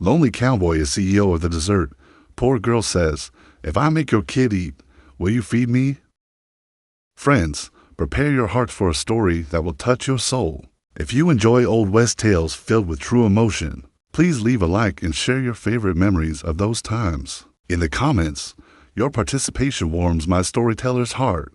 Lonely cowboy is CEO of the dessert. Poor girl says, "If I make your kid eat, will you feed me?" Friends, prepare your hearts for a story that will touch your soul. If you enjoy Old West tales filled with true emotion, please leave a like and share your favorite memories of those times. In the comments, your participation warms my storyteller's heart.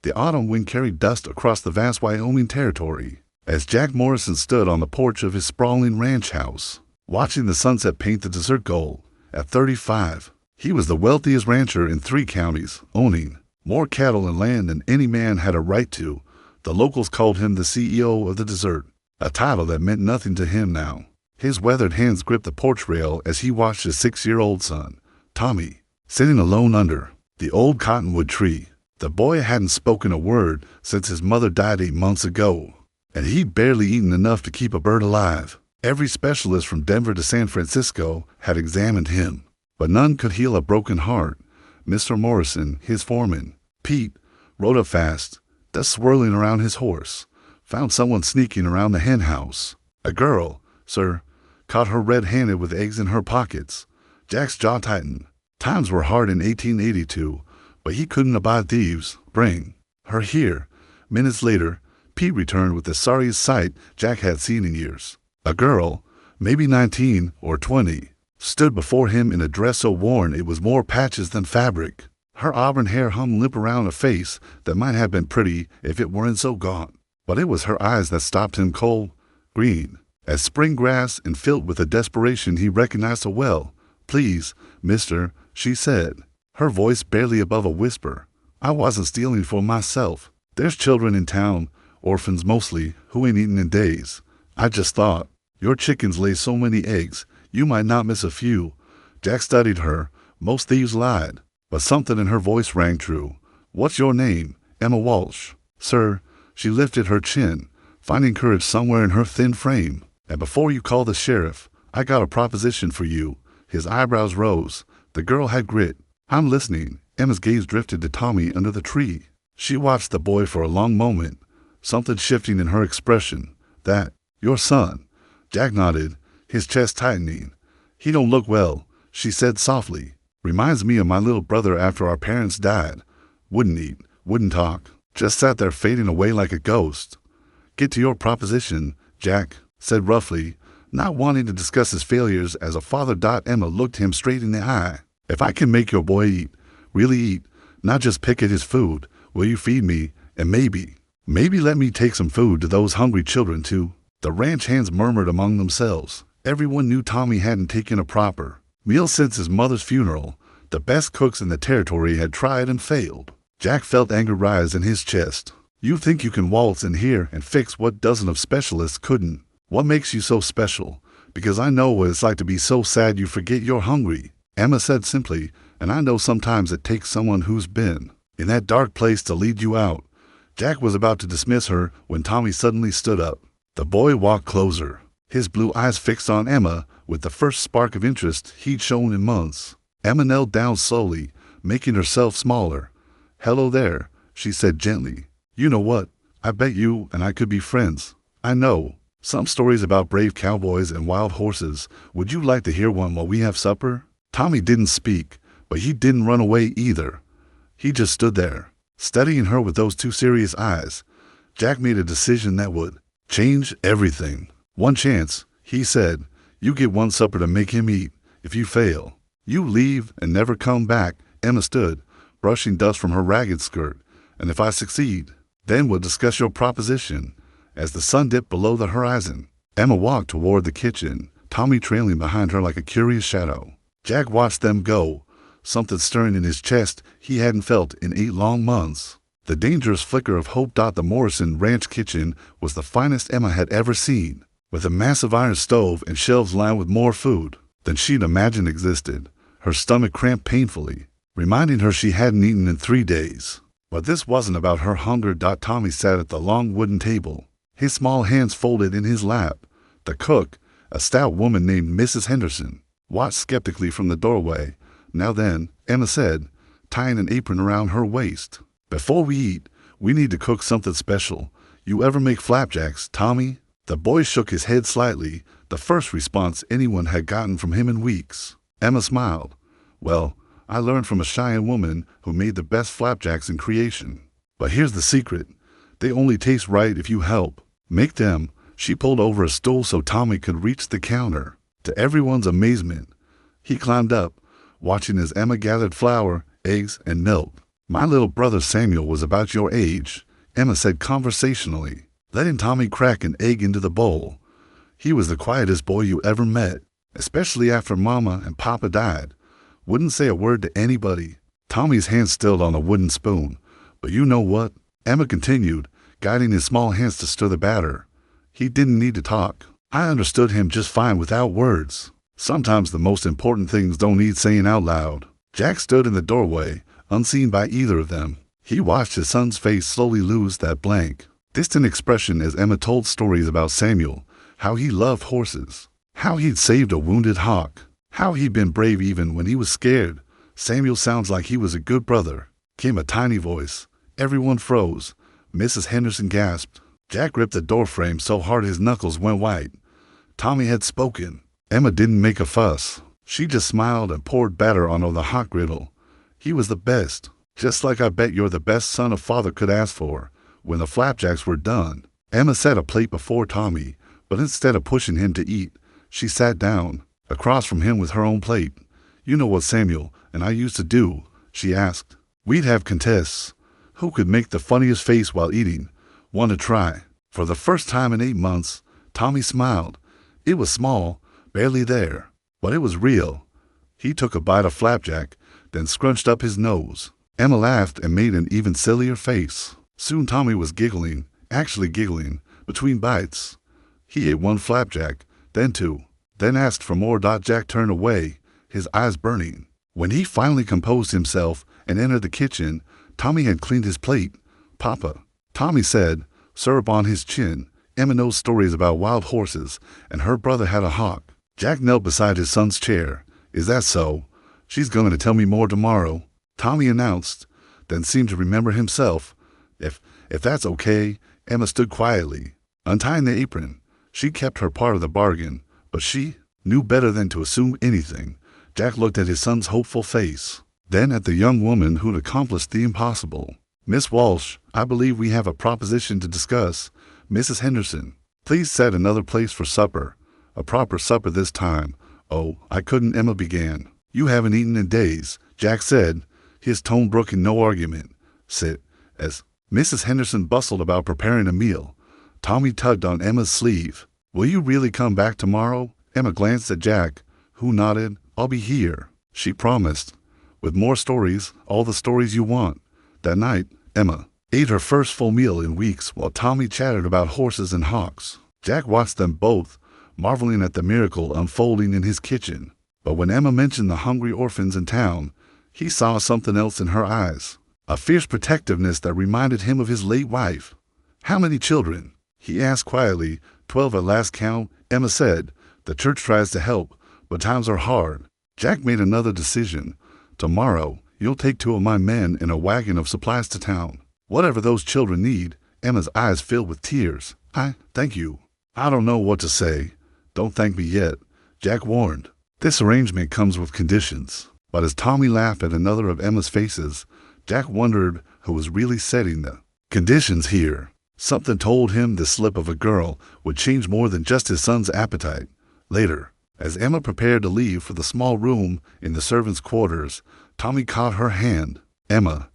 The autumn wind carried dust across the vast Wyoming territory as Jack Morrison stood on the porch of his sprawling ranch house, watching the sunset paint the desert gold. At 35, he was the wealthiest rancher in 3 counties, owning more cattle and land than any man had a right to. The locals called him the CEO of the desert, a title that meant nothing to him now. His weathered hands gripped the porch rail as he watched his 6-year-old son, Tommy, sitting alone under the old cottonwood tree. The boy hadn't spoken a word since his mother died 8 months ago, and he'd barely eaten enough to keep a bird alive. Every specialist from Denver to San Francisco had examined him, but none could heal a broken heart. Mr. Morrison, his foreman, Pete, rode up fast, dust swirling around his horse, found someone sneaking around the hen house. A girl, sir, caught her red-handed with eggs in her pockets. Jack's jaw tightened. Times were hard in 1882, but he couldn't abide thieves. Bring her here. Minutes later, Pete returned with the sorriest sight Jack had seen in years. A girl, maybe 19 or 20, stood before him in a dress so worn it was more patches than fabric. Her auburn hair hung limp around a face that might have been pretty if it weren't so gaunt. But it was her eyes that stopped him cold, green, as spring grass and filled with a desperation he recognized so well. "Please, mister," she said, her voice barely above a whisper. "I wasn't stealing for myself. There's children in town, orphans mostly, who ain't eaten in days. I just thought, your chickens lay so many eggs, you might not miss a few." Jack studied her. Most thieves lied, but something in her voice rang true. "What's your name?" "Emma Walsh." "Sir." She lifted her chin, finding courage somewhere in her thin frame. "And before you call the sheriff, I got a proposition for you." His eyebrows rose. The girl had grit. "I'm listening." Emma's gaze drifted to Tommy under the tree. She watched the boy for a long moment, something shifting in her expression. "That, your son?" Jack nodded, his chest tightening. "He don't look well," she said softly. "Reminds me of my little brother after our parents died. Wouldn't eat, wouldn't talk, just sat there fading away like a ghost." "Get to your proposition," Jack said roughly, not wanting to discuss his failures as a father. Emma looked him straight in the eye. "If I can make your boy eat, really eat, not just pick at his food, will you feed me, and maybe let me take some food to those hungry children too?" The ranch hands murmured among themselves. Everyone knew Tommy hadn't taken a proper meal since his mother's funeral. The best cooks in the territory had tried and failed. Jack felt anger rise in his chest. "You think you can waltz in here and fix what dozens of specialists couldn't? What makes you so special? Because I know what it's like to be so sad you forget you're hungry," Emma said simply, "and I know sometimes it takes someone who's been in that dark place to lead you out." Jack was about to dismiss her when Tommy suddenly stood up. The boy walked closer, his blue eyes fixed on Emma with the first spark of interest he'd shown in months. Emma knelt down slowly, making herself smaller. "Hello there," she said gently. "You know what? I bet you and I could be friends. I know some stories about brave cowboys and wild horses. Would you like to hear one while we have supper?" Tommy didn't speak, but he didn't run away either. He just stood there, studying her with those 2 serious eyes. Jack made a decision that would change everything. "One chance," he said. "You get one supper to make him eat. If you fail, you leave and never come back." Emma stood, brushing dust from her ragged skirt. "And if I succeed, then we'll discuss your proposition." As the sun dipped below the horizon, Emma walked toward the kitchen, Tommy trailing behind her like a curious shadow. Jack watched them go, something stirring in his chest he hadn't felt in 8 long months. The dangerous flicker of hope. The Morrison ranch kitchen was the finest Emma had ever seen, with a massive iron stove and shelves lined with more food than she'd imagined existed. Her stomach cramped painfully, reminding her she hadn't eaten in 3 days. But this wasn't about her hunger. Tommy sat at the long wooden table, his small hands folded in his lap. The cook, a stout woman named Mrs. Henderson, watched skeptically from the doorway. "Now then," Emma said, tying an apron around her waist. "Before we eat, we need to cook something special. You ever make flapjacks, Tommy?" The boy shook his head slightly, the first response anyone had gotten from him in weeks. Emma smiled. Well, I learned from a Cheyenne woman who made the best flapjacks in creation. But here's the secret. They only taste right if you help make them. She pulled over a stool so Tommy could reach the counter. To everyone's amazement, he climbed up, watching as Emma gathered flour, eggs, and milk. My little brother Samuel was about your age, Emma said conversationally, letting Tommy crack an egg into the bowl. He was the quietest boy you ever met, especially after Mama and Papa died. Wouldn't say a word to anybody. Tommy's hand stilled on a wooden spoon. But you know what? Emma continued, guiding his small hands to stir the batter. He didn't need to talk. I understood him just fine without words. Sometimes the most important things don't need saying out loud. Jack stood in the doorway, unseen by either of them. He watched his son's face slowly lose that blank, distant expression as Emma told stories about Samuel, how he loved horses, how he'd saved a wounded hawk, how he'd been brave even when he was scared. Samuel sounds like he was a good brother, came a tiny voice. Everyone froze. Mrs. Henderson gasped. Jack gripped the doorframe so hard his knuckles went white. Tommy had spoken. Emma didn't make a fuss. She just smiled and poured batter on the hot griddle. He was the best, just like I bet you're the best son a father could ask for. When the flapjacks were done, Emma set a plate before Tommy, but instead of pushing him to eat, she sat down, across from him with her own plate. You know what Samuel and I used to do? She asked. We'd have contests. Who could make the funniest face while eating? Want to try? For the first time in 8 months, Tommy smiled. It was small, barely there, but it was real. He took a bite of flapjack, then scrunched up his nose. Emma laughed and made an even sillier face. Soon Tommy was giggling, actually giggling, between bites. He ate 1 flapjack, then 2, then asked for more. Jack turned away, his eyes burning. When he finally composed himself and entered the kitchen, Tommy had cleaned his plate. Papa, Tommy said, syrup on his chin. Emma knows stories about wild horses, and her brother had a hawk. Jack knelt beside his son's chair. Is that so? She's going to tell me more tomorrow, Tommy announced, then seemed to remember himself. If that's okay, Emma stood quietly, untying the apron. She kept her part of the bargain, but she knew better than to assume anything. Jack looked at his son's hopeful face, then at the young woman who'd accomplished the impossible. Miss Walsh, I believe we have a proposition to discuss. Mrs. Henderson, please set another place for supper. A proper supper this time. Oh, I couldn't, Emma began. You haven't eaten in days, Jack said, his tone brooking no argument. Sit, as Mrs. Henderson bustled about preparing a meal. Tommy tugged on Emma's sleeve. Will you really come back tomorrow? Emma glanced at Jack, who nodded. I'll be here, she promised, with more stories, all the stories you want. That night, Emma ate her first full meal in weeks while Tommy chattered about horses and hawks. Jack watched them both, marveling at the miracle unfolding in his kitchen. But when Emma mentioned the hungry orphans in town, he saw something else in her eyes, a fierce protectiveness that reminded him of his late wife. How many children? He asked quietly. 12 at last count, Emma said. The church tries to help, but times are hard. Jack made another decision. Tomorrow, you'll take 2 of my men in a wagon of supplies to town. Whatever those children need. Emma's eyes filled with tears. Thank you. I don't know what to say. Don't thank me yet, Jack warned. This arrangement comes with conditions. But as Tommy laughed at another of Emma's faces, Jack wondered who was really setting the conditions here. Something told him the slip of a girl would change more than just his son's appetite. Later, as Emma prepared to leave for the small room in the servants' quarters, Tommy caught her hand. Emma,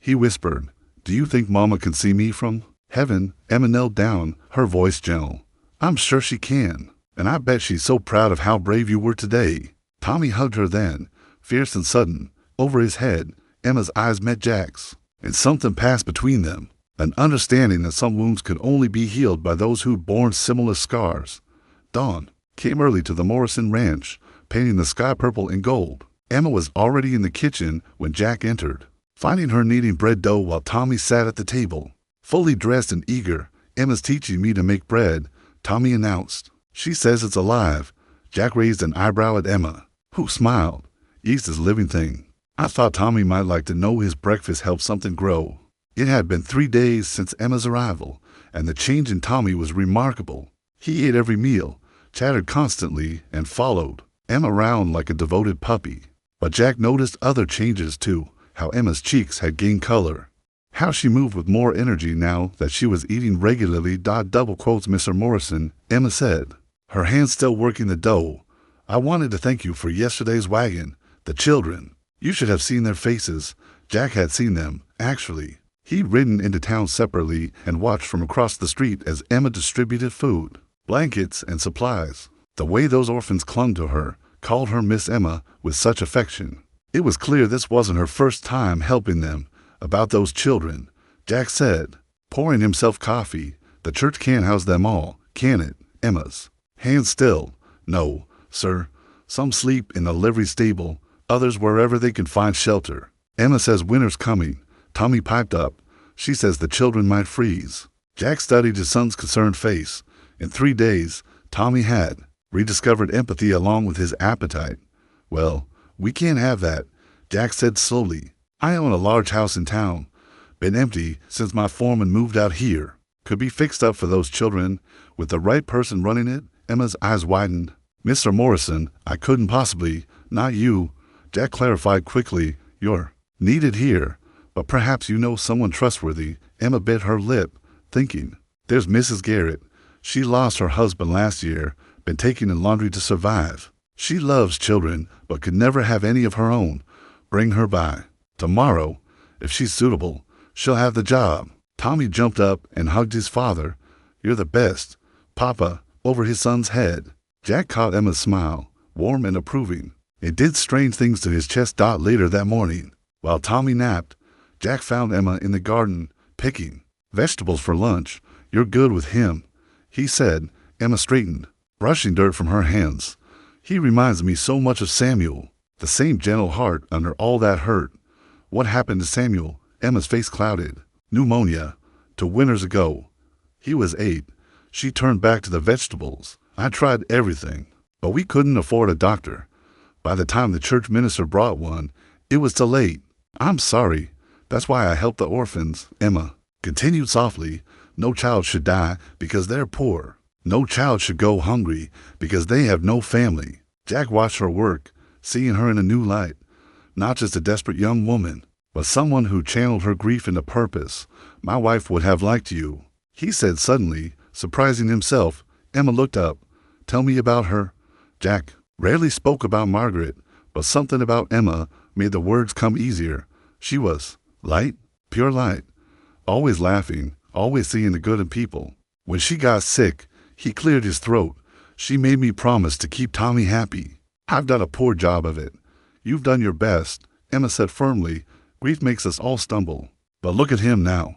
he whispered, do you think Mama can see me from heaven? Emma knelt down, her voice gentle. I'm sure she can, and I bet she's so proud of how brave you were today. Tommy hugged her then, fierce and sudden. Over his head, Emma's eyes met Jack's, and something passed between them, an understanding that some wounds could only be healed by those who'd borne similar scars. Dawn came early to the Morrison ranch, painting the sky purple and gold. Emma was already in the kitchen when Jack entered, finding her kneading bread dough while Tommy sat at the table. Fully dressed and eager, Emma's teaching me to make bread, Tommy announced. She says it's alive. Jack raised an eyebrow at Emma, who smiled. Yeast is a living thing. I thought Tommy might like to know his breakfast helped something grow. It had been 3 days since Emma's arrival, and the change in Tommy was remarkable. He ate every meal, chattered constantly, and followed Emma around like a devoted puppy. But Jack noticed other changes too, how Emma's cheeks had gained color, how she moved with more energy now that she was eating regularly. Double quotes Mr. Morrison, Emma said, her hands still working the dough. I wanted to thank you for yesterday's wagon. The children, you should have seen their faces. Jack had seen them, actually. He'd ridden into town separately and watched from across the street as Emma distributed food, blankets, and supplies. The way those orphans clung to her, called her Miss Emma with such affection. It was clear this wasn't her first time helping them. About those children, Jack said, pouring himself coffee, the church can't house them all, can it? Emma's hands still. No, sir. Some sleep in the livery stable, others wherever they can find shelter. Emma says winter's coming. Tommy piped up. She says the children might freeze. Jack studied his son's concerned face. In 3 days, Tommy had rediscovered empathy along with his appetite. Well, we can't have that, Jack said slowly. I own a large house in town. Been empty since my foreman moved out here. Could be fixed up for those children. With the right person running it. Emma's eyes widened. Mr. Morrison, I couldn't possibly. Not you. Jack clarified quickly. You're needed here. But perhaps you know someone trustworthy. Emma bit her lip, thinking. There's Mrs. Garrett. She lost her husband last year. Been taking in laundry to survive. She loves children, but could never have any of her own. Bring her by. Tomorrow, if she's suitable, she'll have the job. Tommy jumped up and hugged his father. You're the best, Papa, over his son's head. Jack caught Emma's smile, warm and approving. It did strange things to his chest. Later that morning, while Tommy napped, Jack found Emma in the garden, picking vegetables for lunch. You're good with him, he said. Emma straightened, brushing dirt from her hands. He reminds me so much of Samuel, the same gentle heart under all that hurt. What happened to Samuel? Emma's face clouded. Pneumonia. 2 winters ago. He was 8. She turned back to the vegetables. I tried everything, but we couldn't afford a doctor. By the time the church minister brought one, it was too late. I'm sorry. That's why I helped the orphans. Emma continued softly. No child should die because they're poor. No child should go hungry because they have no family. Jack watched her work, seeing her in a new light. Not just a desperate young woman, but someone who channeled her grief into purpose. My wife would have liked you, he said suddenly, surprising himself. Emma looked up. Tell me about her. Jack rarely spoke about Margaret, but something about Emma made the words come easier. She was light, pure light, always laughing, always seeing the good in people. When she got sick, he cleared his throat. She made me promise to keep Tommy happy. I've done a poor job of it. You've done your best, Emma said firmly. Grief makes us all stumble. But look at him now.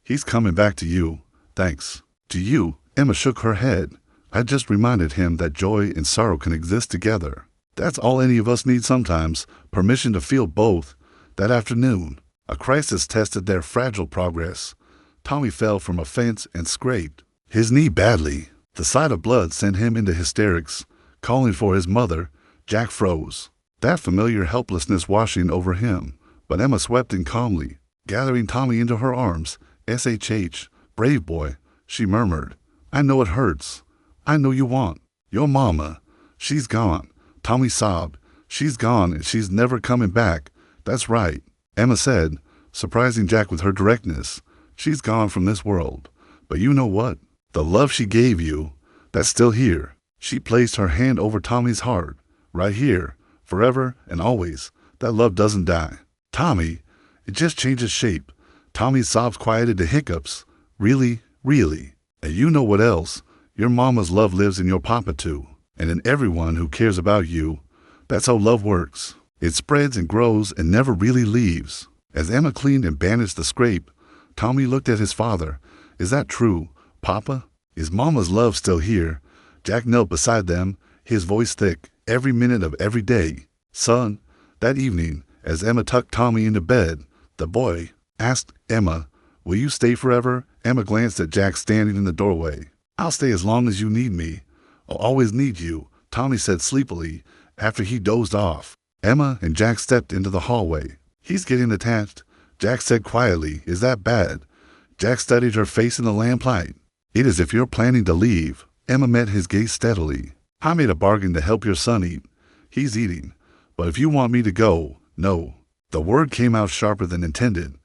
He's coming back to you. Thanks. To you, Emma shook her head. I just reminded him that joy and sorrow can exist together. That's all any of us need sometimes, permission to feel both. That afternoon, a crisis tested their fragile progress. Tommy fell from a fence and scraped his knee badly. The sight of blood sent him into hysterics. Calling for his mother, Jack froze, that familiar helplessness washing over him. But Emma swept in calmly, gathering Tommy into her arms. SHH, brave boy, she murmured. I know it hurts. I know you want your mama. She's gone. Tommy sobbed. She's gone and she's never coming back. That's right, Emma said, surprising Jack with her directness. She's gone from this world. But you know what? The love she gave you, that's still here. She placed her hand over Tommy's heart. Right here, forever and always. That love doesn't die. Tommy, it just changes shape. Tommy's sobs quieted to hiccups. Really, really. And you know what else? Your mama's love lives in your papa too, and in everyone who cares about you. That's how love works. It spreads and grows and never really leaves. As Emma cleaned and bandaged the scrape, Tommy looked at his father. Is that true, Papa? Is Mama's love still here? Jack knelt beside them, his voice thick, every minute of every day. Son, that evening, as Emma tucked Tommy into bed, the boy asked Emma, will you stay forever? Emma glanced at Jack standing in the doorway. I'll stay as long as you need me. I'll always need you, Tommy said sleepily after he dozed off. Emma and Jack stepped into the hallway. He's getting attached, Jack said quietly. Is that bad? Jack studied her face in the lamplight. It is if you're planning to leave. Emma met his gaze steadily. I made a bargain to help your son eat. He's eating. But if you want me to go, no. The word came out sharper than intended.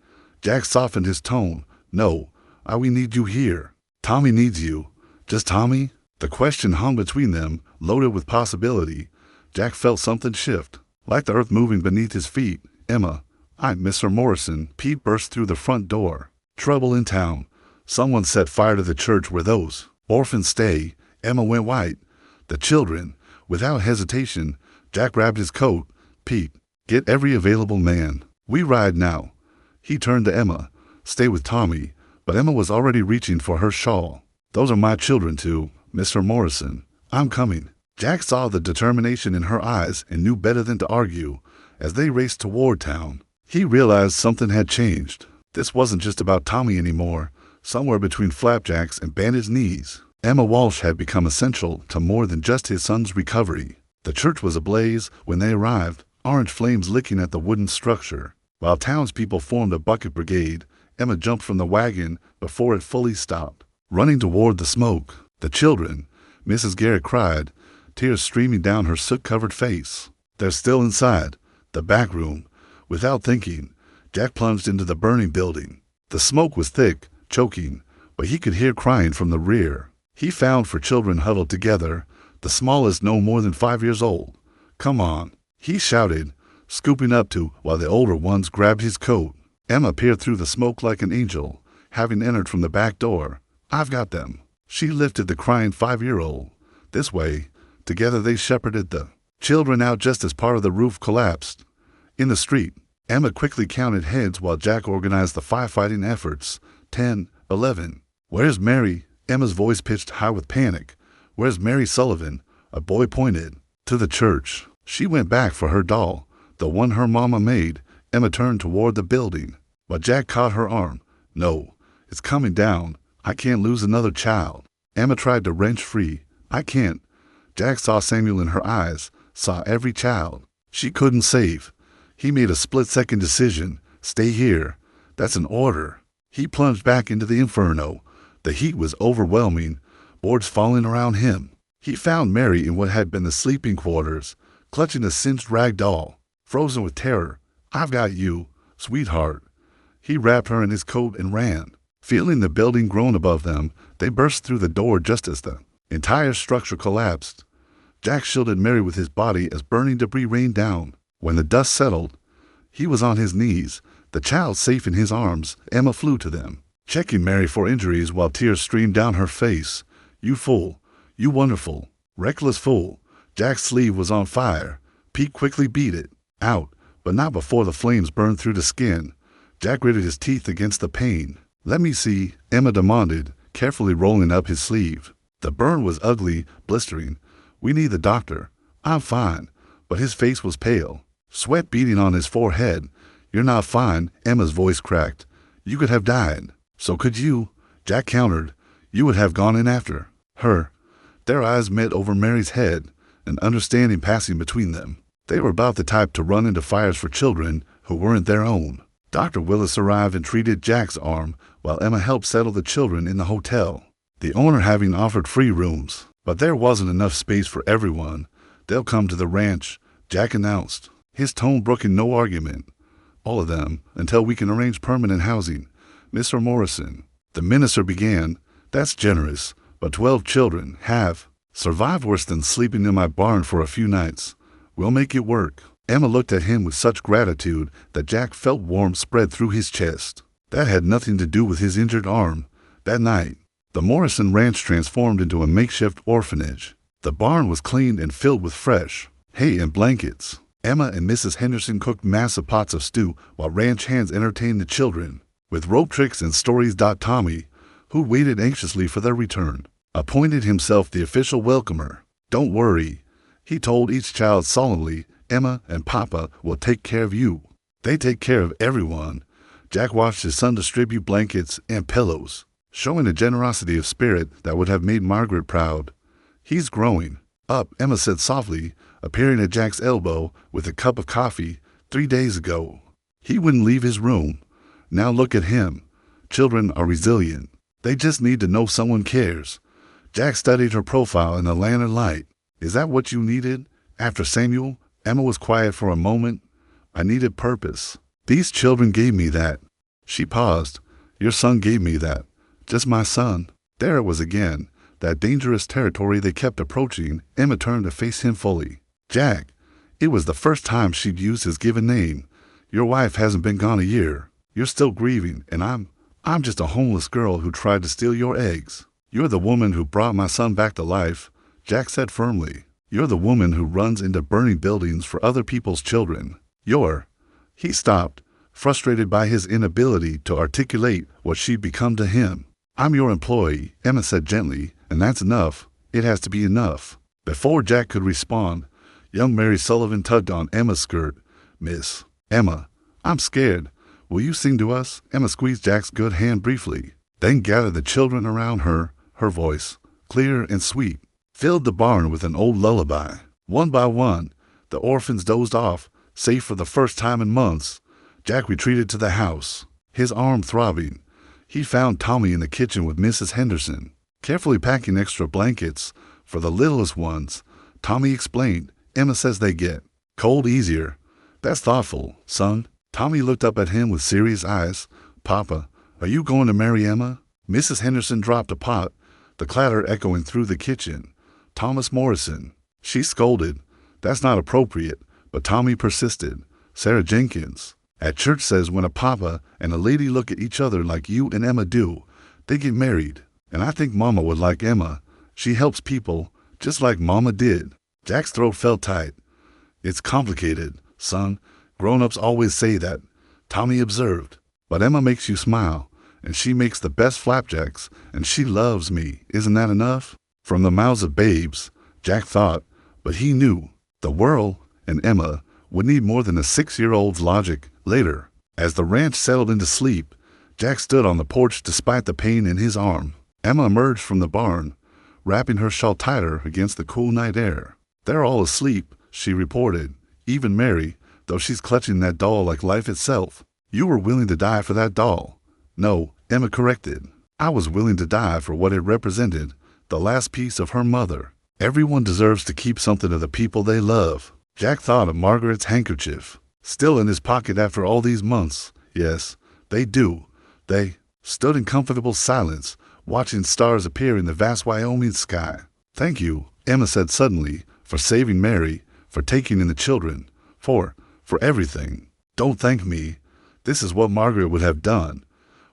Jack softened his tone. No, we need you here. Tommy needs you. Just Tommy? The question hung between them, loaded with possibility. Jack felt something shift, like the earth moving beneath his feet. Emma, I'm Mr. Morrison. Pete burst through the front door. Trouble in town. Someone set fire to the church where those orphans stay. Emma went white. The children. Without hesitation, Jack grabbed his coat. Pete, get every available man. We ride now. He turned to Emma. Stay with Tommy. But Emma was already reaching for her shawl. Those are my children too, Mr. Morrison. I'm coming. Jack saw the determination in her eyes and knew better than to argue. As they raced toward town, he realized something had changed. This wasn't just about Tommy anymore. Somewhere between flapjacks and bandaged knees, Emma Walsh had become essential to more than just his son's recovery. The church was ablaze when they arrived, orange flames licking at the wooden structure. While townspeople formed a bucket brigade, Emma jumped from the wagon before it fully stopped. Running toward the smoke, the children, Mrs. Garrett cried, tears streaming down her soot-covered face. They're still inside, the back room. Without thinking, Jack plunged into the burning building. The smoke was thick, choking, but he could hear crying from the rear. He found 4 children huddled together, the smallest no more than 5 years old. Come on, he shouted, scooping up to while the older ones grabbed his coat. Emma peered through the smoke like an angel, having entered from the back door. I've got them. She lifted the crying 5-year-old. This way, together they shepherded the children out just as part of the roof collapsed. In the street, Emma quickly counted heads while Jack organized the firefighting efforts. 10, 11. Where's Mary? Emma's voice pitched high with panic. Where's Mary Sullivan? A boy pointed. To the church. She went back for her doll, the one her mama made. Emma turned toward the building, but Jack caught her arm. No, it's coming down. I can't lose another child. Emma tried to wrench free. I can't. Jack saw Samuel in her eyes, saw every child she couldn't save. He made a split-second decision. Stay here. That's an order. He plunged back into the inferno. The heat was overwhelming, boards falling around him. He found Mary in what had been the sleeping quarters, clutching a singed rag doll, frozen with terror. I've got you, sweetheart. He wrapped her in his coat and ran. Feeling the building groan above them, they burst through the door just as the entire structure collapsed. Jack shielded Mary with his body as burning debris rained down. When the dust settled, he was on his knees, the child safe in his arms. Emma flew to them, checking Mary for injuries while tears streamed down her face. You fool. You wonderful, reckless fool. Jack's sleeve was on fire. Pete quickly beat it out, but not before the flames burned through the skin. Jack gritted his teeth against the pain. Let me see, Emma demanded, carefully rolling up his sleeve. The burn was ugly, blistering. We need the doctor. I'm fine, but his face was pale, sweat beading on his forehead. You're not fine, Emma's voice cracked. You could have died. So could you, Jack countered. You would have gone in after her. Their eyes met over Mary's head, an understanding passing between them. They were about the type to run into fires for children who weren't their own. Dr. Willis arrived and treated Jack's arm while Emma helped settle the children in the hotel, the owner having offered free rooms. But there wasn't enough space for everyone. They'll come to the ranch, Jack announced, his tone brooking no argument. All of them, until we can arrange permanent housing. Mr. Morrison, the minister began. That's generous, but 12 children have survived worse than sleeping in my barn for a few nights. We'll make it work. Emma looked at him with such gratitude that Jack felt warmth spread through his chest. That had nothing to do with his injured arm. That night, the Morrison Ranch transformed into a makeshift orphanage. The barn was cleaned and filled with fresh hay and blankets. Emma and Mrs. Henderson cooked massive pots of stew while ranch hands entertained the children with rope tricks and stories. Tommy, who waited anxiously for their return, appointed himself the official welcomer. Don't worry, he told each child solemnly, Emma and Papa will take care of you. They take care of everyone. Jack watched his son distribute blankets and pillows, showing a generosity of spirit that would have made Margaret proud. He's growing up, Emma said softly, appearing at Jack's elbow with a cup of coffee. 3 days ago, he wouldn't leave his room. Now look at him. Children are resilient. They just need to know someone cares. Jack studied her profile in the lantern light. Is that what you needed? After Samuel, Emma was quiet for a moment. I needed purpose. These children gave me that. She paused. Your son gave me that. Just my son. There it was again. That dangerous territory they kept approaching. Emma turned to face him fully. Jack. It was the first time she'd used his given name. Your wife hasn't been gone a year. You're still grieving, and I'm just a homeless girl who tried to steal your eggs. You're the woman who brought my son back to life, Jack said firmly. You're the woman who runs into burning buildings for other people's children. He stopped, frustrated by his inability to articulate what she'd become to him. I'm your employee, Emma said gently, and that's enough. It has to be enough. Before Jack could respond, young Mary Sullivan tugged on Emma's skirt. Miss Emma, I'm scared. Will you sing to us? Emma squeezed Jack's good hand briefly, then gathered the children around her. Her voice, clear and sweet, filled the barn with an old lullaby. One by one, the orphans dozed off, safe for the first time in months. Jack retreated to the house, his arm throbbing. He found Tommy in the kitchen with Mrs. Henderson, carefully packing extra blankets for the littlest ones. Tommy explained, Emma says they get cold easier. That's thoughtful, son. Tommy looked up at him with serious eyes. Papa, are you going to marry Emma? Mrs. Henderson dropped a pot, the clatter echoing through the kitchen. Thomas Morrison. She scolded. That's not appropriate, but Tommy persisted. Sarah Jenkins. At church says when a papa and a lady look at each other like you and Emma do, they get married. And I think Mama would like Emma. She helps people, just like Mama did. Jack's throat felt tight. It's complicated, son. Grown-ups always say that, Tommy observed. But Emma makes you smile, and she makes the best flapjacks, and she loves me. Isn't that enough? From the mouths of babes, Jack thought, but he knew. The world and Emma would need more than a 6-year-old's logic. Later, as the ranch settled into sleep, Jack stood on the porch despite the pain in his arm. Emma emerged from the barn, wrapping her shawl tighter against the cool night air. They're all asleep, she reported, even Mary, though she's clutching that doll like life itself. You were willing to die for that doll. No, Emma corrected. I was willing to die for what it represented, the last piece of her mother. Everyone deserves to keep something of the people they love. Jack thought of Margaret's handkerchief, still in his pocket after all these months. Yes, they do. They stood in comfortable silence, watching stars appear in the vast Wyoming sky. Thank you, Emma said suddenly, for saving Mary, for taking in the children, for everything. Don't thank me. This is what Margaret would have done.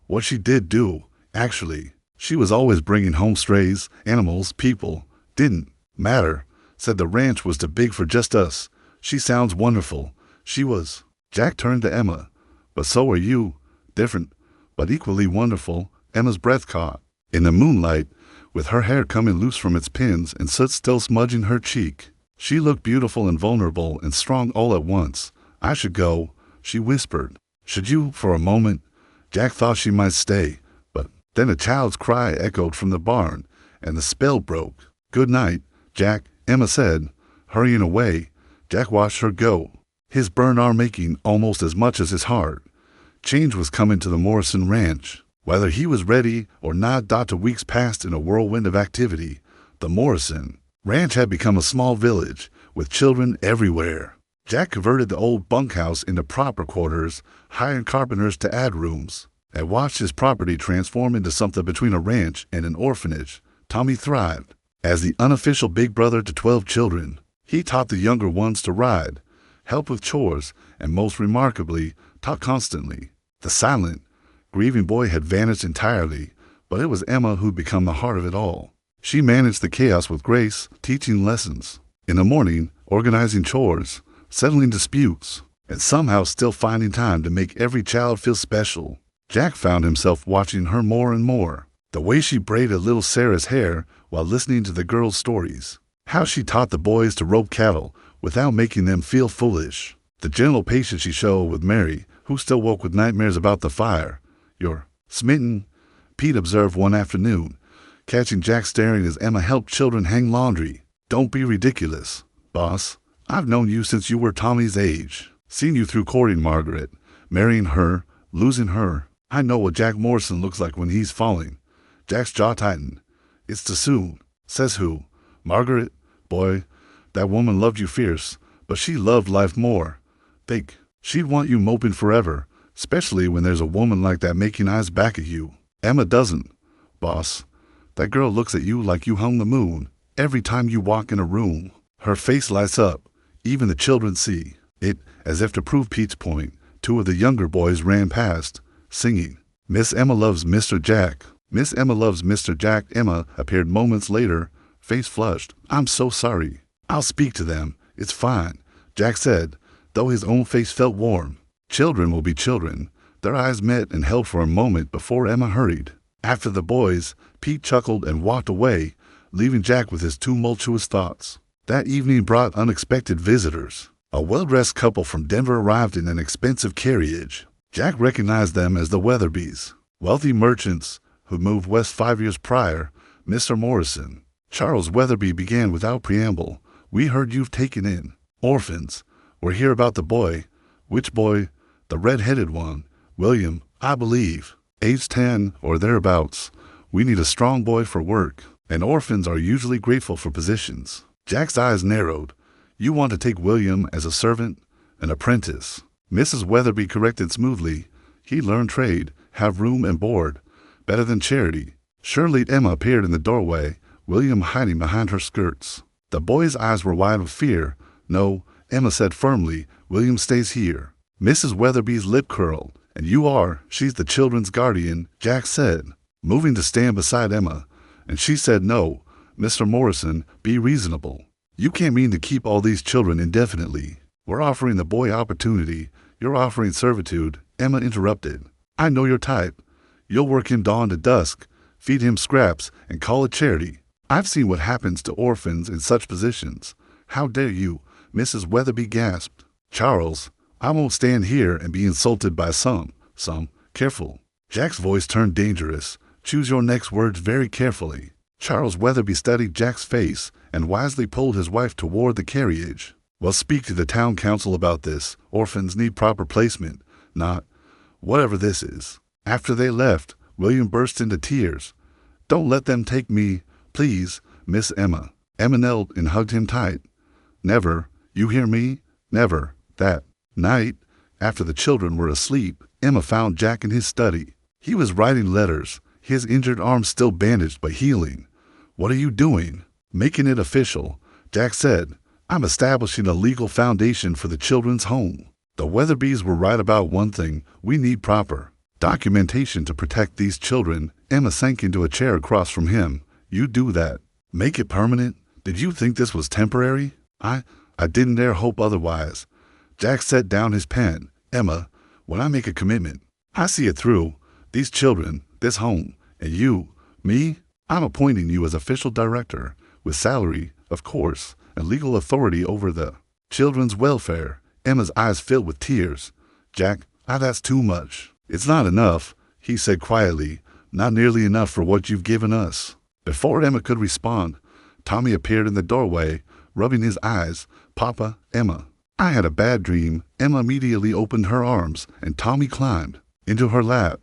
What she did do, actually. She was always bringing home strays, animals, people. Didn't matter. Said the ranch was too big for just us. She sounds wonderful. She was. Jack turned to Emma. But so are you. Different, but equally wonderful. Emma's breath caught. In the moonlight, with her hair coming loose from its pins and soot still smudging her cheek, she looked beautiful and vulnerable and strong all at once. I should go, she whispered. Should you, for a moment? Jack thought she might stay, but then a child's cry echoed from the barn, and the spell broke. Good night, Jack, Emma said, hurrying away. Jack watched her go, his burned arm aching almost as much as his heart. Change was coming to the Morrison ranch. Whether he was ready or not, the weeks passed in a whirlwind of activity. The Morrison ranch had become a small village, with children everywhere. Jack converted the old bunkhouse into proper quarters, hired carpenters to add rooms, and watched his property transform into something between a ranch and an orphanage. Tommy thrived. As the unofficial big brother to 12 children, he taught the younger ones to ride, help with chores, and most remarkably, taught constantly. The silent, grieving boy had vanished entirely, but it was Emma who'd become the heart of it all. She managed the chaos with grace, teaching lessons. In the morning, organizing chores, settling disputes, and somehow still finding time to make every child feel special. Jack found himself watching her more and more. The way she braided little Sarah's hair while listening to the girls' stories. How she taught the boys to rope cattle without making them feel foolish. The gentle patience she showed with Mary, who still woke with nightmares about the fire. You're smitten, Pete observed one afternoon, catching Jack staring as Emma helped children hang laundry. Don't be ridiculous, boss. I've known you since you were Tommy's age. Seen you through courting Margaret, marrying her, losing her. I know what Jack Morrison looks like when he's falling. Jack's jaw tightened. It's too soon. Says who? Margaret? Boy, that woman loved you fierce, but she loved life more. Think, she'd want you moping forever, especially when there's a woman like that making eyes back at you. Emma doesn't. Boss, that girl looks at you like you hung the moon every time you walk in a room. Her face lights up. Even the children see it. As if to prove Pete's point, two of the younger boys ran past, singing, Miss Emma loves Mr. Jack. Miss Emma loves Mr. Jack. Emma appeared moments later, face flushed. I'm so sorry. I'll speak to them. It's fine, Jack said, though his own face felt warm. Children will be children. Their eyes met and held for a moment before Emma hurried. After the boys, Pete chuckled and walked away, leaving Jack with his tumultuous thoughts. That evening brought unexpected visitors. A well-dressed couple from Denver arrived in an expensive carriage. Jack recognized them as the Weatherbys, wealthy merchants who moved west 5 years prior. Mr. Morrison. Charles Weatherby began without preamble. We heard you've taken in orphans. We're here about the boy. Which boy? The red-headed one. William, I believe. Age 10 or thereabouts. We need a strong boy for work, and orphans are usually grateful for positions. Jack's eyes narrowed. You want to take William as a servant? An apprentice. Mrs. Weatherby corrected smoothly. He learned trade, have room and board. Better than charity. Surely Emma appeared in the doorway, William hiding behind her skirts. The boy's eyes were wide with fear. No, Emma said firmly, William stays here. Mrs. Weatherby's lip curled. And you are, she's the children's guardian, Jack said, moving to stand beside Emma. And she said no. Mr. Morrison, be reasonable. You can't mean to keep all these children indefinitely. We're offering the boy opportunity. You're offering servitude, Emma interrupted. I know your type. You'll work him dawn to dusk, feed him scraps, and call it charity. I've seen what happens to orphans in such positions. How dare you? Mrs. Weatherby gasped. Charles, I won't stand here and be insulted by some. Careful. Jack's voice turned dangerous. Choose your next words very carefully. Charles Weatherby studied Jack's face and wisely pulled his wife toward the carriage. Well, speak to the town council about this. Orphans need proper placement, not whatever this is. After they left, William burst into tears. Don't let them take me, please, Miss Emma. Emma knelt and hugged him tight. Never, you hear me? Never. That night, after the children were asleep, Emma found Jack in his study. He was writing letters, his injured arm still bandaged but healing. What are you doing? Making it official, Jack said. I'm establishing a legal foundation for the children's home. The Weatherbys were right about one thing. We need proper documentation to protect these children. Emma sank into a chair across from him. You do that. Make it permanent? Did you think this was temporary? I didn't dare hope otherwise. Jack set down his pen. Emma, when I make a commitment, I see it through. These children, this home, and you, me, I'm appointing you as official director, with salary, of course, and legal authority over the children's welfare. Emma's eyes filled with tears. Jack, that's too much. It's not enough, he said quietly. Not nearly enough for what you've given us. Before Emma could respond, Tommy appeared in the doorway, rubbing his eyes. Papa, Emma. I had a bad dream. Emma immediately opened her arms, and Tommy climbed into her lap.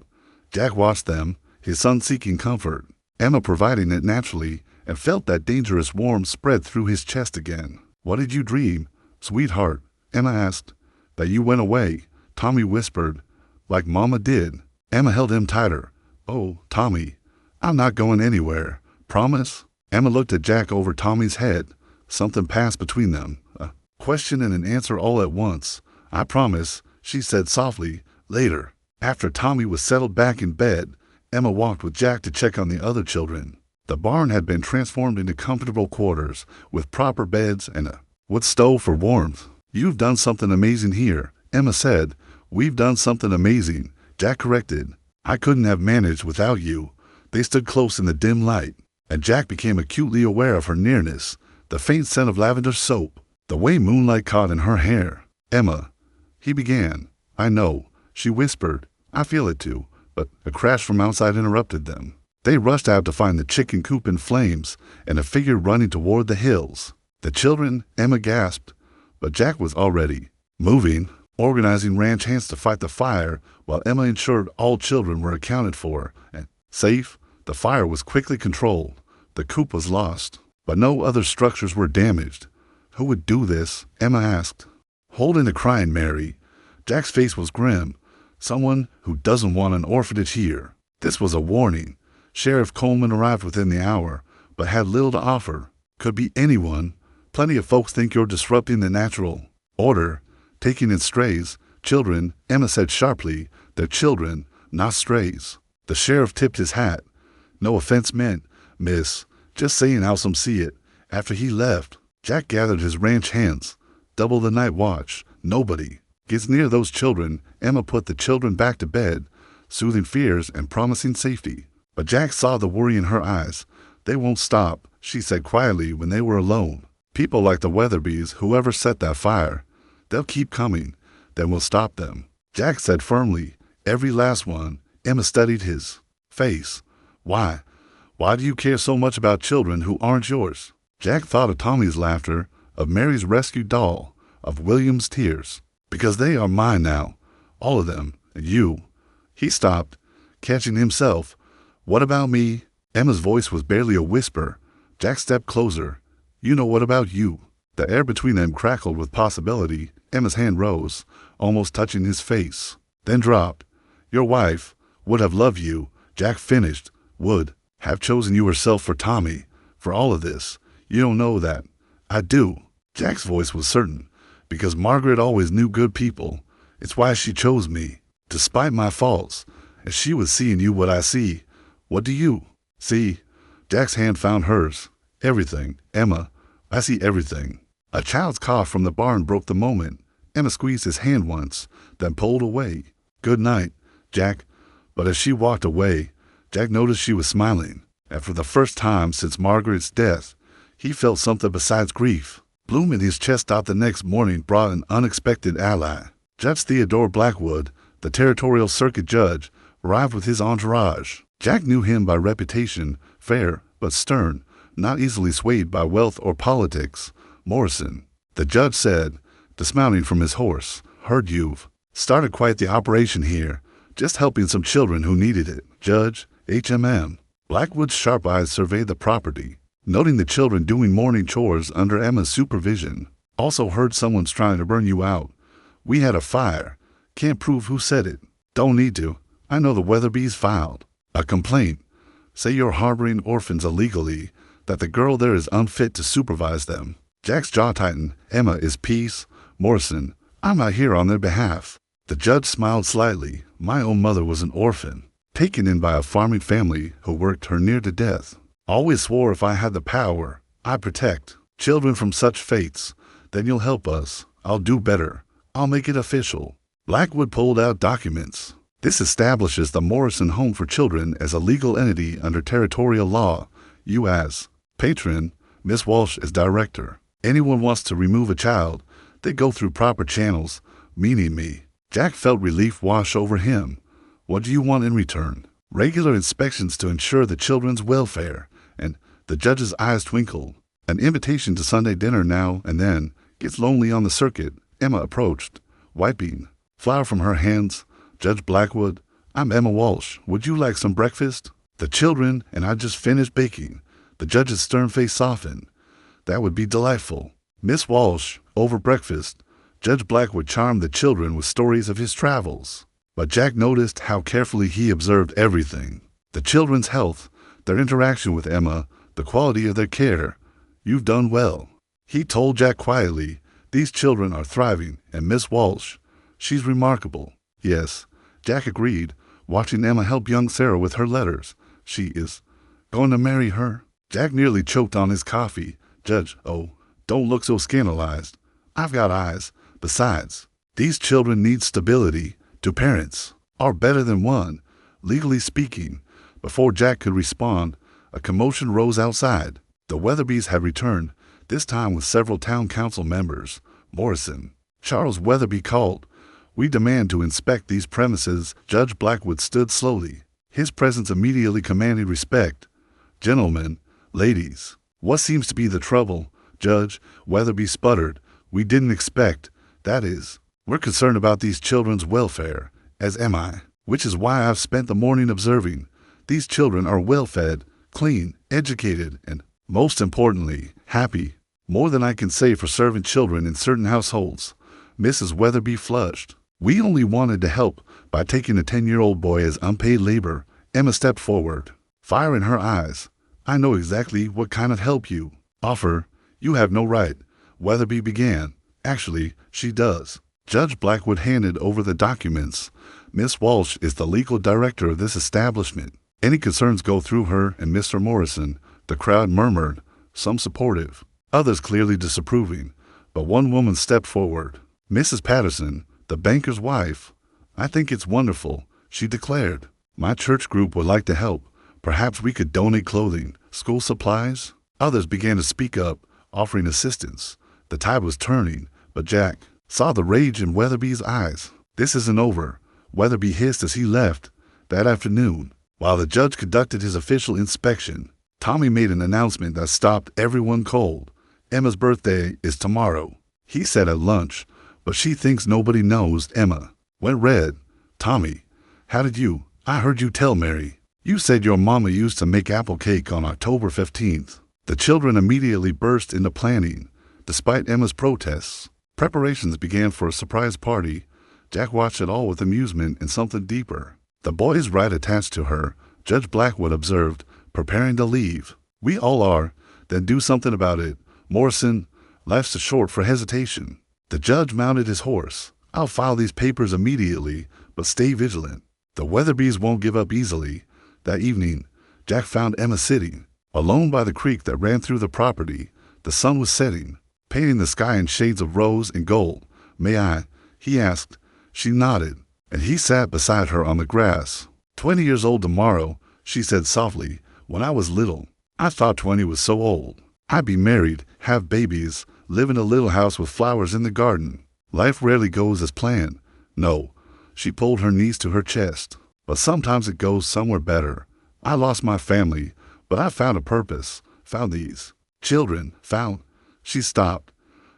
Jack watched them, his son seeking comfort, Emma providing it naturally, and felt that dangerous warmth spread through his chest again. What did you dream, sweetheart? Emma asked. That you went away, Tommy whispered. Like Mama did. Emma held him tighter. Oh, Tommy, I'm not going anywhere. Promise? Emma looked at Jack over Tommy's head. Something passed between them. A question and an answer all at once. I promise, she said softly. Later, after Tommy was settled back in bed, Emma walked with Jack to check on the other children. The barn had been transformed into comfortable quarters, with proper beds and a wood stove for warmth. You've done something amazing here, Emma said. We've done something amazing, Jack corrected. I couldn't have managed without you. They stood close in the dim light, and Jack became acutely aware of her nearness, the faint scent of lavender soap, the way moonlight caught in her hair. Emma, he began. I know, she whispered. I feel it too, but a crash from outside interrupted them. They rushed out to find the chicken coop in flames and a figure running toward the hills. The children, Emma gasped, but Jack was already moving, organizing ranch hands to fight the fire, while Emma ensured all children were accounted for and safe. The fire was quickly controlled. The coop was lost, but no other structures were damaged. Who would do this? Emma asked. Holding a crying Mary, Jack's face was grim. Someone who doesn't want an orphanage here. This was a warning. Sheriff Coleman arrived within the hour, but had little to offer. Could be anyone. Plenty of folks think you're disrupting the natural order, taking in strays. Children, Emma said sharply. They're children, not strays. The sheriff tipped his hat. No offense meant, miss. Just saying how some see it. After he left, Jack gathered his ranch hands. Double the night watch. Nobody gets near those children. Emma put the children back to bed, soothing fears and promising safety. But Jack saw the worry in her eyes. They won't stop, she said quietly when they were alone. People like the Weatherbys, whoever set that fire, they'll keep coming. Then we'll stop them. Jack said firmly, every last one. Emma studied his face. Why? Why do you care so much about children who aren't yours? Jack thought of Tommy's laughter, of Mary's rescued doll, of William's tears. Because they are mine now. All of them. And you. He stopped, catching himself. What about me? Emma's voice was barely a whisper. Jack stepped closer. You know, what about you? The air between them crackled with possibility. Emma's hand rose, almost touching his face, then dropped. Your wife would have loved you, Jack finished. Would have chosen you herself for Tommy, for all of this. You don't know that. I do. Jack's voice was certain. Because Margaret always knew good people. It's why she chose me, despite my faults. And she was seeing you what I see. What do you see? Jack's hand found hers. Everything, Emma. I see everything. A child's cough from the barn broke the moment. Emma squeezed his hand once, then pulled away. Good night, Jack. But as she walked away, Jack noticed she was smiling. And for the first time since Margaret's death, he felt something besides grief. Bloom in his chest out the next morning brought an unexpected ally. Judge Theodore Blackwood, the territorial circuit judge, arrived with his entourage. Jack knew him by reputation, fair but stern, not easily swayed by wealth or politics. Morrison, the judge said, dismounting from his horse, heard you've started quite the operation here, just helping some children who needed it. Judge, HMM. Blackwood's sharp eyes surveyed the property, noting the children doing morning chores under Emma's supervision. Also heard someone's trying to burn you out. We had a fire. Can't prove who said it. Don't need to. I know the Weatherbys filed a complaint. Say you're harboring orphans illegally, that the girl there is unfit to supervise them. Jack's jaw tightened. Emma is peace. Morrison, I'm out here on their behalf. The judge smiled slightly. My own mother was an orphan, taken in by a farming family who worked her near to death. Always swore if I had the power, I'd protect children from such fates. Then you'll help us. I'll do better. I'll make it official. Blackwood pulled out documents. This establishes the Morrison Home for Children as a legal entity under territorial law. You as patron, Miss Walsh as director. Anyone wants to remove a child, they go through proper channels, meaning me. Jack felt relief wash over him. What do you want in return? Regular inspections to ensure the children's welfare. And the judge's eyes twinkled. An invitation to Sunday dinner now and then. Gets lonely on the circuit. Emma approached, wiping flour from her hands. Judge Blackwood, I'm Emma Walsh. Would you like some breakfast? The children and I just finished baking. The judge's stern face softened. That would be delightful. Miss Walsh, over breakfast, Judge Blackwood charmed the children with stories of his travels. But Jack noticed how carefully he observed everything. The children's health, their interaction with Emma, the quality of their care. You've done well. He told Jack quietly, these children are thriving, and Miss Walsh, she's remarkable. Yes, Jack agreed, watching Emma help young Sarah with her letters. She is going to marry her. Jack nearly choked on his coffee. Judge, oh, don't look so scandalized. I've got eyes. Besides, these children need stability. Two parents are better than one, legally speaking. Before Jack could respond, a commotion rose outside. The Weatherbys had returned, this time with several town council members. Morrison, Charles Weatherby called. We demand to inspect these premises. Judge Blackwood stood slowly. His presence immediately commanded respect. Gentlemen, ladies, what seems to be the trouble? Judge Weatherby sputtered. We didn't expect. That is, we're concerned about these children's welfare, as am I, which is why I've spent the morning observing. These children are well fed, clean, educated, and, most importantly, happy. More than I can say for serving children in certain households. Mrs. Weatherby flushed. We only wanted to help by taking a 10-year-old boy as unpaid labor. Emma stepped forward, fire in her eyes. I know exactly what kind of help you offer. You have no right. Weatherby began. Actually, she does. Judge Blackwood handed over the documents. Miss Walsh is the legal director of this establishment. Any concerns go through her and Mr. Morrison. The crowd murmured, some supportive, others clearly disapproving, but one woman stepped forward. Mrs. Patterson, the banker's wife. I think it's wonderful, she declared. My church group would like to help. Perhaps we could donate clothing, school supplies. Others began to speak up, offering assistance. The tide was turning, but Jack saw the rage in Weatherby's eyes. This isn't over, Weatherby hissed as he left. That afternoon, while the judge conducted his official inspection, Tommy made an announcement that stopped everyone cold. Emma's birthday is tomorrow, he said at lunch, but she thinks nobody knows Emma. Went red. Tommy, how did you? I heard you tell Mary. You said your mama used to make apple cake on October 15th. The children immediately burst into planning. Despite Emma's protests, preparations began for a surprise party. Jack watched it all with amusement and something deeper. The boy is right attached to her, Judge Blackwood observed, preparing to leave. We all are. Then do something about it. Morrison, life's too short for hesitation. The judge mounted his horse. I'll file these papers immediately, but stay vigilant. The Weatherbys won't give up easily. That evening, Jack found Emma sitting, alone by the creek that ran through the property. The sun was setting, painting the sky in shades of rose and gold. May I? He asked. She nodded, and he sat beside her on the grass. 20 years old tomorrow, she said softly. When I was little, I thought 20 was so old. I'd be married, have babies, live in a little house with flowers in the garden. Life rarely goes as planned. No, she pulled her knees to her chest. But sometimes it goes somewhere better. I lost my family, but I found a purpose. Found these children. Found. She stopped.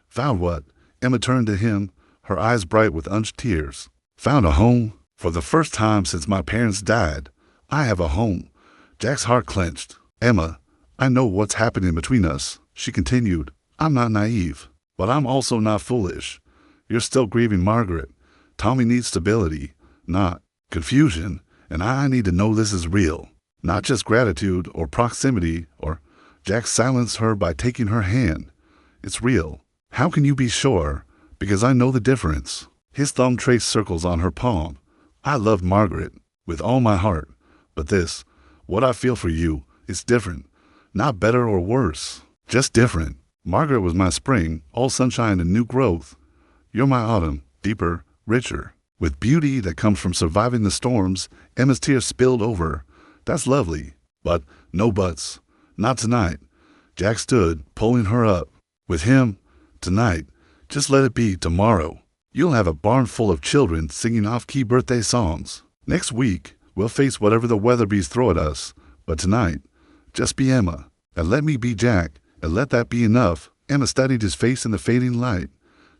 Found what? Emma turned to him, her eyes bright with unshed tears. Found a home. For the first time since my parents died, I have a home. Jack's heart clenched. Emma, I know what's happening between us, she continued. I'm not naive, but I'm also not foolish. You're still grieving Margaret. Tommy needs stability, not confusion, and I need to know this is real, not just gratitude or proximity or... Jack silenced her by taking her hand. It's real. How can you be sure? Because I know the difference. His thumb traced circles on her palm. I loved Margaret with all my heart, but this, what I feel for you, is different. Not better or worse, just different. Margaret was my spring, all sunshine and new growth. You're my autumn, deeper, richer, with beauty that comes from surviving the storms. Emma's tears spilled over. That's lovely, but no buts. Not tonight. Jack stood, pulling her up. With him, tonight. Just let it be tomorrow. You'll have a barn full of children singing off-key birthday songs. Next week, we'll face whatever the Weatherbys throw at us. But tonight, just be Emma, and let me be Jack, and let that be enough. Emma studied his face in the fading light.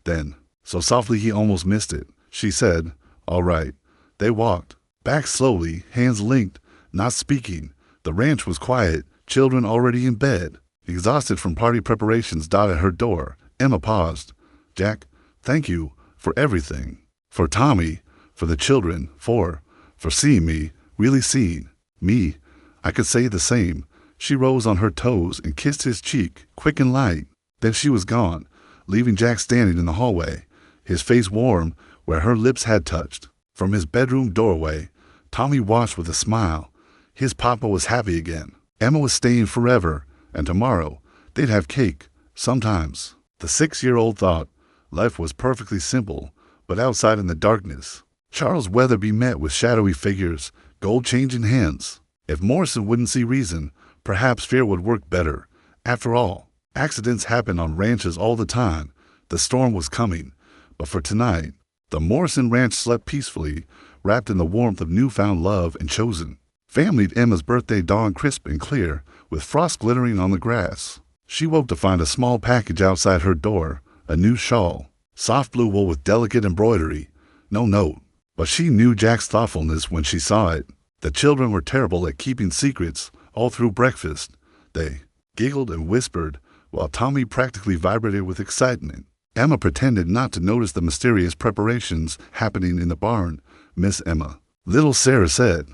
Then, so softly he almost missed it, she said, all right. They walked, back slowly, hands linked, not speaking. The ranch was quiet, children already in bed. Exhausted from party preparations dotted her door. Emma paused. Jack, thank you for everything. For Tommy, for the children, for seeing me, really seeing me. I could say the same. She rose on her toes and kissed his cheek, quick and light. Then she was gone, leaving Jack standing in the hallway, his face warm where her lips had touched. From his bedroom doorway, Tommy watched with a smile. His papa was happy again. Emma was staying forever, and tomorrow they'd have cake, sometimes. The 6-year-old thought life was perfectly simple, but outside in the darkness, Charles Weatherby met with shadowy figures, gold change in hands. If Morrison wouldn't see reason, perhaps fear would work better. After all, accidents happen on ranches all the time. The storm was coming, but for tonight, the Morrison ranch slept peacefully, wrapped in the warmth of newfound love and chosen. Family Emma's birthday dawned crisp and clear, with frost glittering on the grass. She woke to find a small package outside her door, a new shawl, soft blue wool with delicate embroidery. No note, but she knew Jack's thoughtfulness when she saw it. The children were terrible at keeping secrets, All through breakfast, they giggled and whispered, while Tommy practically vibrated with excitement. Emma pretended not to notice the mysterious preparations happening in the barn. Miss Emma, little Sarah said,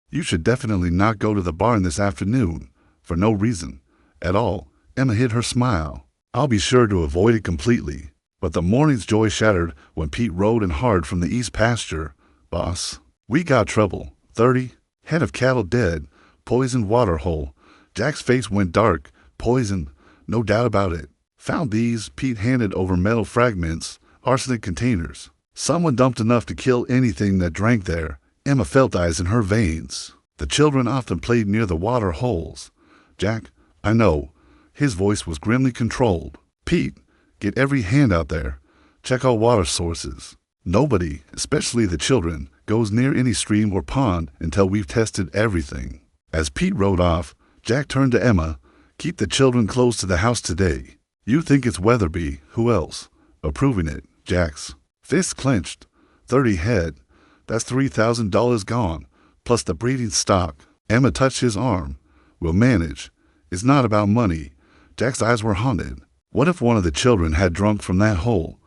"You should definitely not go to the barn this afternoon, for no reason at all." Emma hid her smile. "I'll be sure to avoid it completely." But the morning's joy shattered when Pete rode in hard from the east pasture. "Boss, we got trouble. 30 head of cattle dead, poisoned water hole." Jack's face went dark. "Poison, no doubt about it. Found these." Pete handed over metal fragments, arsenic containers. "Someone dumped enough to kill anything that drank there." Emma felt ice in her veins. "The children often played near the water holes." "Jack, I know." His voice was grimly controlled. "Pete, get every hand out there. Check all water sources. Nobody, especially the children, goes near any stream or pond until we've tested everything." As Pete rode off, Jack turned to Emma. "Keep the children close to the house today. You think it's Weatherby. Who else? Approving it." Jack's fist clenched. 30 head. That's $3,000 gone, plus the breeding stock. Emma touched his arm. "We'll manage. It's not about money." Jack's eyes were haunted. What if one of the children had drunk from that hole?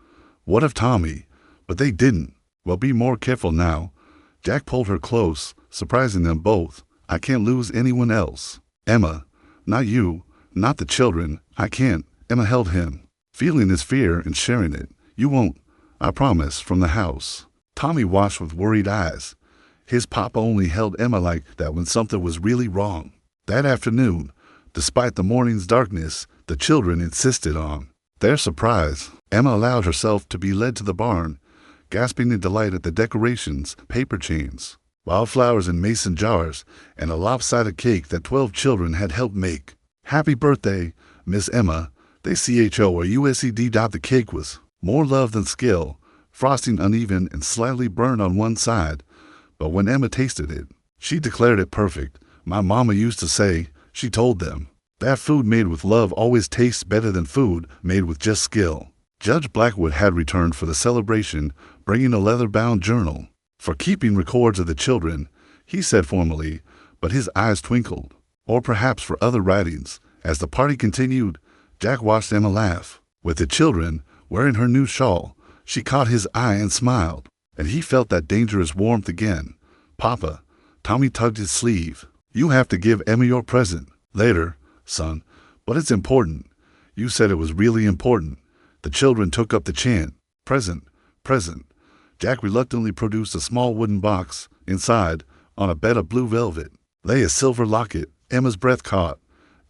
What if Tommy? But they didn't. "Well, be more careful now." Jack pulled her close, surprising them both. "I can't lose anyone else." "Emma, not you, not the children. I can't." Emma held him, feeling his fear and sharing it. "You won't, I promise." From the house, Tommy watched with worried eyes. His papa only held Emma like that when something was really wrong. That afternoon, despite the morning's darkness, the children insisted on their surprise. Emma allowed herself to be led to the barn, gasping in delight at the decorations, paper chains, wildflowers in mason jars, and a lopsided cake that 12 children had helped make. "Happy birthday, Miss Emma." They CHORUSED. The cake was more love than skill, frosting uneven and slightly burned on one side. But when Emma tasted it, she declared it perfect. "My mama used to say," she told them, "that food made with love always tastes better than food made with just skill." Judge Blackwood had returned for the celebration, bringing a leather-bound journal for keeping records of the children, he said formally, but his eyes twinkled. Or perhaps for other writings. As the party continued, Jack watched Emma laugh. With the children, wearing her new shawl, she caught his eye and smiled, and he felt that dangerous warmth again. "Papa," Tommy tugged his sleeve, "you have to give Emma your present." "Later, son, but it's important." "You said it was really important." The children took up the chant. "Present, present." Jack reluctantly produced a small wooden box. Inside, on a bed of blue velvet, lay a silver locket. Emma's breath caught.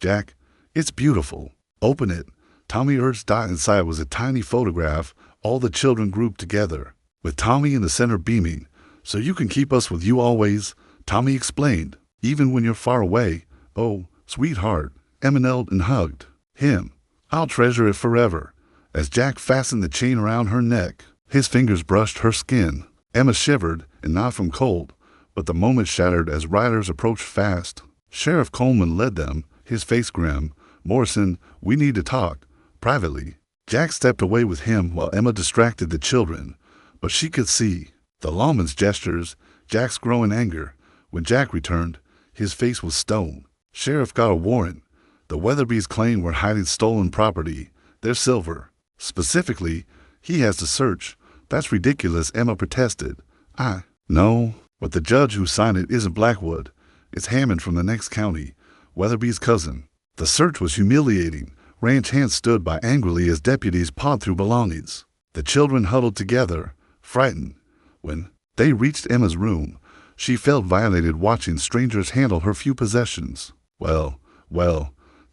"Jack, it's beautiful." "Open it." Tommy urged. Inside was a tiny photograph, all the children grouped together, with Tommy in the center beaming. "So you can keep us with you always," Tommy explained, "even when you're far away." "Oh, sweetheart." Emma knelt and hugged him. "I'll treasure it forever." As Jack fastened the chain around her neck, his fingers brushed her skin. Emma shivered, and not from cold, but the moment shattered as riders approached fast. Sheriff Coleman led them, his face grim. "Morrison, we need to talk. Privately." Jack stepped away with him while Emma distracted the children, but she could see the lawman's gestures, Jack's growing anger. When Jack returned, his face was stone. "Sheriff got a warrant. The Weatherbys claim we're hiding stolen property. Their silver. Specifically, he has to search." "That's ridiculous," Emma protested. "I know, but the judge who signed it isn't Blackwood. It's Hammond from the next county, Weatherby's cousin." The search was humiliating. Ranch hands stood by angrily as deputies pawed through belongings. The children huddled together, frightened. When they reached Emma's room, she felt violated watching strangers handle her few possessions. Well,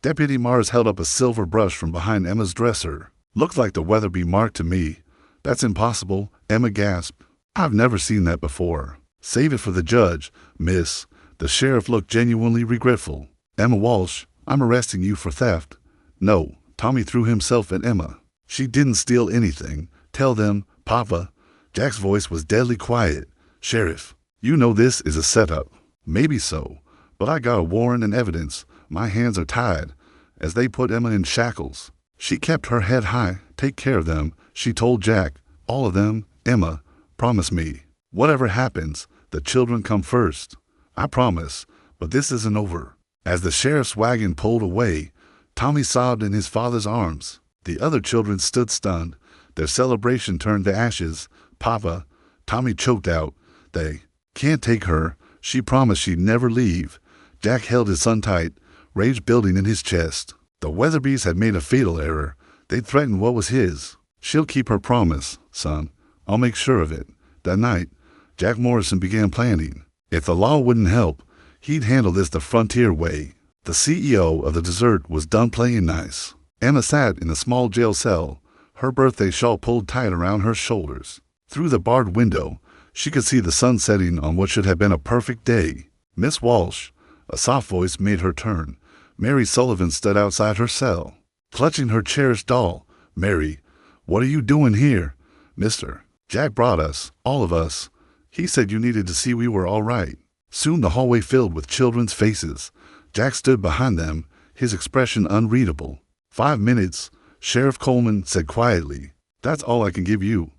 Deputy Mars held up a silver brush from behind Emma's dresser. "Looked like the Weatherby mark to me." "That's impossible," Emma gasped. "I've never seen that before." "Save it for the judge, miss." The sheriff looked genuinely regretful. "Emma Walsh, I'm arresting you for theft." "No." Tommy threw himself at Emma. "She didn't steal anything. Tell them, Papa." Jack's voice was deadly quiet. "Sheriff, you know this is a setup." "Maybe so, but I got a warrant and evidence. My hands are tied." As they put Emma in shackles, she kept her head high. "Take care of them," she told Jack. "All of them. Emma, promise me. Whatever happens, the children come first." "I promise, but this isn't over." As the sheriff's wagon pulled away, Tommy sobbed in his father's arms. The other children stood stunned. Their celebration turned to ashes. "Papa," Tommy choked out. "They can't take her. She promised she'd never leave." Jack held his son tight, rage building in his chest. The Weatherbys had made a fatal error. They'd threatened what was his. "She'll keep her promise, son. I'll make sure of it." That night, Jack Morrison began planning. If the law wouldn't help, he'd handle this the frontier way. The CEO of the desert was done playing nice. Emma sat in a small jail cell, her birthday shawl pulled tight around her shoulders. Through the barred window, she could see the sun setting on what should have been a perfect day. Miss Walsh, a soft voice, made her turn. Mary Sullivan stood outside her cell, clutching her cherished doll. "Mary, what are you doing here?" "Mister, Jack brought us, all of us. He said you needed to see we were all right." Soon the hallway filled with children's faces. Jack stood behind them, his expression unreadable. "5 minutes," Sheriff Coleman said quietly. "That's all I can give you."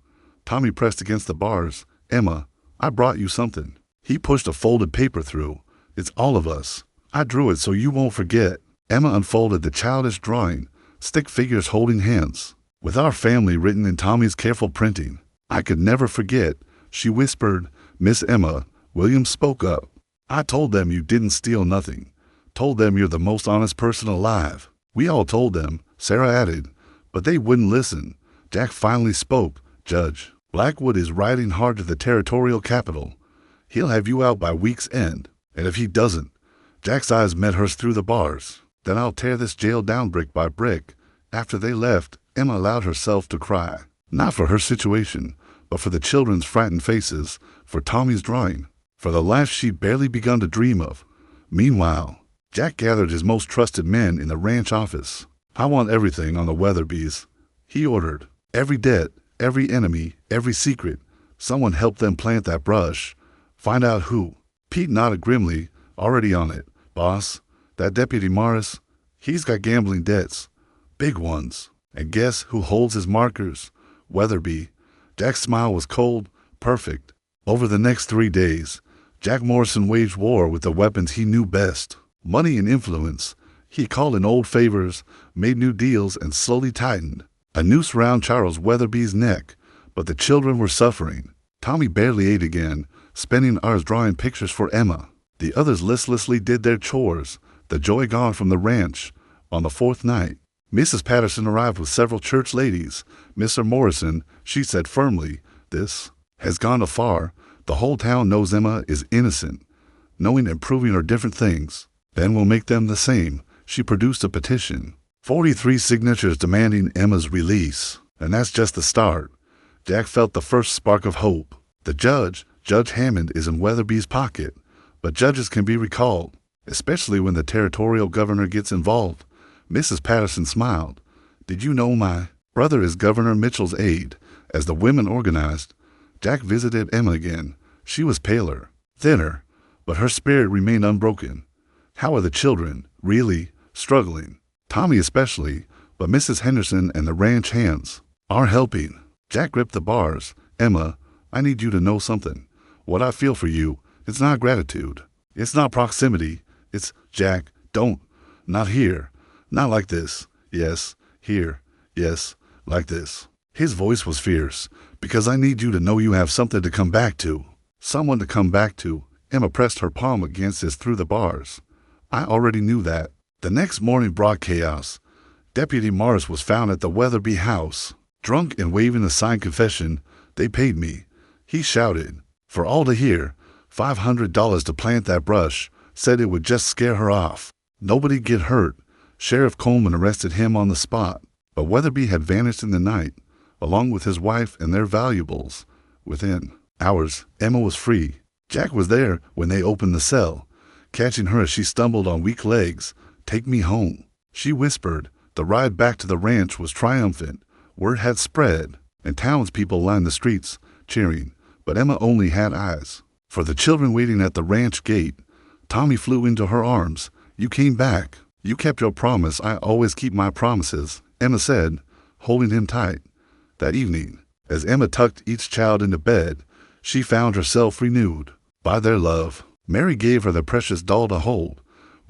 Tommy pressed against the bars. "Emma, I brought you something." He pushed a folded paper through. "It's all of us. I drew it so you won't forget." Emma unfolded the childish drawing, stick figures holding hands, with our family written in Tommy's careful printing. "I could never forget," she whispered. "Miss Emma," William spoke up. "I told them you didn't steal nothing. Told them you're the most honest person alive." "We all told them," Sarah added, "but they wouldn't listen." Jack finally spoke. "Judge Blackwood is riding hard to the territorial capital. He'll have you out by week's end. And if he doesn't," Jack's eyes met hers through the bars, "then I'll tear this jail down brick by brick." After they left, Emma allowed herself to cry. Not for her situation, but for the children's frightened faces, for Tommy's drawing, for the life she'd barely begun to dream of. Meanwhile, Jack gathered his most trusted men in the ranch office. "I want everything on the Weatherbys," he ordered. "Every debt, every enemy, every secret. Someone help them plant that brush. Find out who." Pete nodded grimly. "Already on it, boss. That Deputy Morris, he's got gambling debts. Big ones. And guess who holds his markers? Weatherby." Jack's smile was cold, perfect. Over the next 3 days, Jack Morrison waged war with the weapons he knew best. Money and influence. He called in old favors, made new deals, and slowly tightened a noose round Charles Weatherby's neck. But the children were suffering. Tommy barely ate again, spending hours drawing pictures for Emma. The others listlessly did their chores, the joy gone from the ranch. On the 4th night, Mrs. Patterson arrived with several church ladies. "Mr. Morrison," she said firmly, "this has gone too far. The whole town knows Emma is innocent. Knowing and proving are different things. Then we'll make them the same." She produced a petition. 43 signatures demanding Emma's release. And that's just the start. Jack felt the first spark of hope. The judge, Judge Hammond, is in Weatherby's pocket. But judges can be recalled, especially when the territorial governor gets involved. Mrs. Patterson smiled. "Did you know my brother is Governor Mitchell's aide?" As the women organized, Jack visited Emma again. She was paler, thinner, but her spirit remained unbroken. "How are the children? Really struggling?" "Tommy especially, but Mrs. Henderson and the ranch hands are helping." Jack gripped the bars. "Emma, I need you to know something. What I feel for you, it's not gratitude. It's not proximity. It's, Jack, don't. Not here. Not like this. Yes, here. Yes, like this." His voice was fierce. "Because I need you to know you have something to come back to. Someone to come back to." Emma pressed her palm against his through the bars. "I already knew that." The next morning brought chaos. Deputy Morris was found at the Weatherby house, drunk and waving a signed confession. "They paid me," he shouted, for all to hear. $500 to plant that brush. Said it would just scare her off. Nobody get hurt. Sheriff Coleman arrested him on the spot. But Weatherby had vanished in the night, along with his wife and their valuables. Within hours, Emma was free. Jack was there when they opened the cell, catching her as she stumbled on weak legs. "Take me home," she whispered. The ride back to the ranch was triumphant. Word had spread, and townspeople lined the streets, cheering. But Emma only had eyes for the children waiting at the ranch gate. Tommy flew into her arms. "You came back. You kept your promise." "I always keep my promises," Emma said, holding him tight. That evening, as Emma tucked each child into bed, she found herself renewed by their love. Mary gave her the precious doll to hold.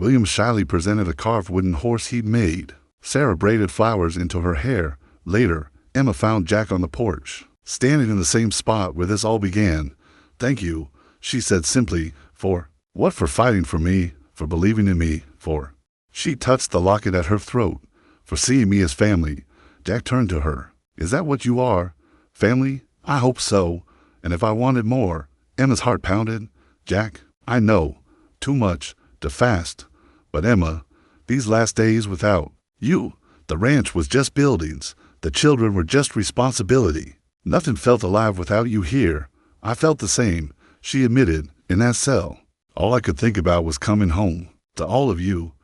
William shyly presented a carved wooden horse he'd made. Sarah braided flowers into her hair. Later, Emma found Jack on the porch, standing in the same spot where this all began. "Thank you," she said simply. "For what? For fighting for me, for believing in me, for—" She touched the locket at her throat. "For seeing me as family." Jack turned to her. "Is that what you are? Family? I hope so. And if I wanted more—" Emma's heart pounded. "Jack, I know. Too much. Too fast. But Emma, these last days without you, the ranch was just buildings. The children were just responsibility. Nothing felt alive without you here. I felt the same," she admitted, "in that cell. All I could think about was coming home. To all of you."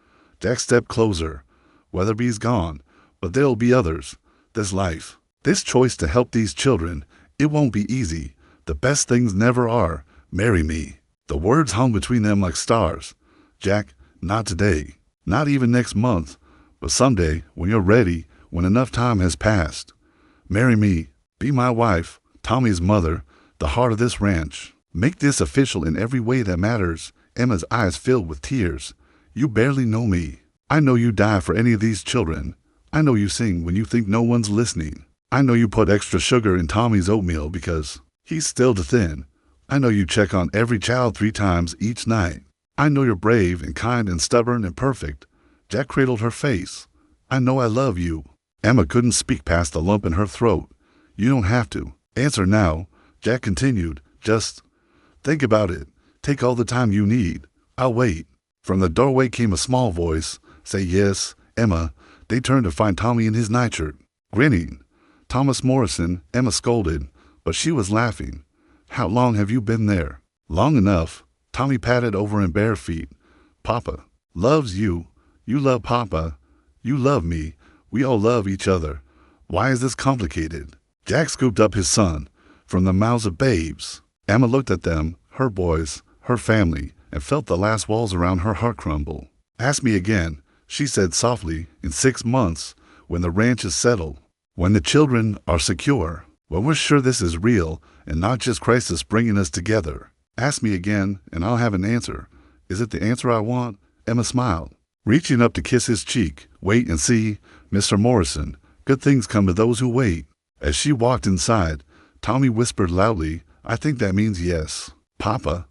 Jack stepped closer. "Weatherby's gone, but there'll be others. This life, this choice to help these children, it won't be easy. The best things never are. Marry me." The words hung between them like stars. "Jack, not today. Not even next month. But someday, when you're ready, when enough time has passed. Marry me. Be my wife, Tommy's mother, the heart of this ranch. Make this official in every way that matters." Emma's eyes filled with tears. "You barely know me. I know you die for any of these children. I know you sing when you think no one's listening. I know you put extra sugar in Tommy's oatmeal because he's still too thin. I know you check on every child 3 times each night. I know you're brave and kind and stubborn and perfect." Jack cradled her face. "I know I love you." Emma couldn't speak past the lump in her throat. "You don't have to answer now," Jack continued. "Just think about it. Take all the time you need. I'll wait." From the doorway came a small voice. "Say yes, Emma." They turned to find Tommy in his nightshirt, grinning. "Thomas Morrison," Emma scolded, but she was laughing. "How long have you been there?" "Long enough." Tommy patted over in bare feet. "Papa loves you. You love Papa. You love me. We all love each other. Why is this complicated?" Jack scooped up his son from the mouths of babes. Emma looked at them, her boys, her family, and felt the last walls around her heart crumble. "Ask me again," she said softly, "in 6 months, when the ranch is settled, when the children are secure, when we're sure this is real and not just crisis bringing us together. Ask me again, and I'll have an answer. Is it the answer I want?" Emma smiled, reaching up to kiss his cheek. "Wait and see, Mr. Morrison. Good things come to those who wait." As she walked inside, Tommy whispered loudly, "I think that means yes." "Papa."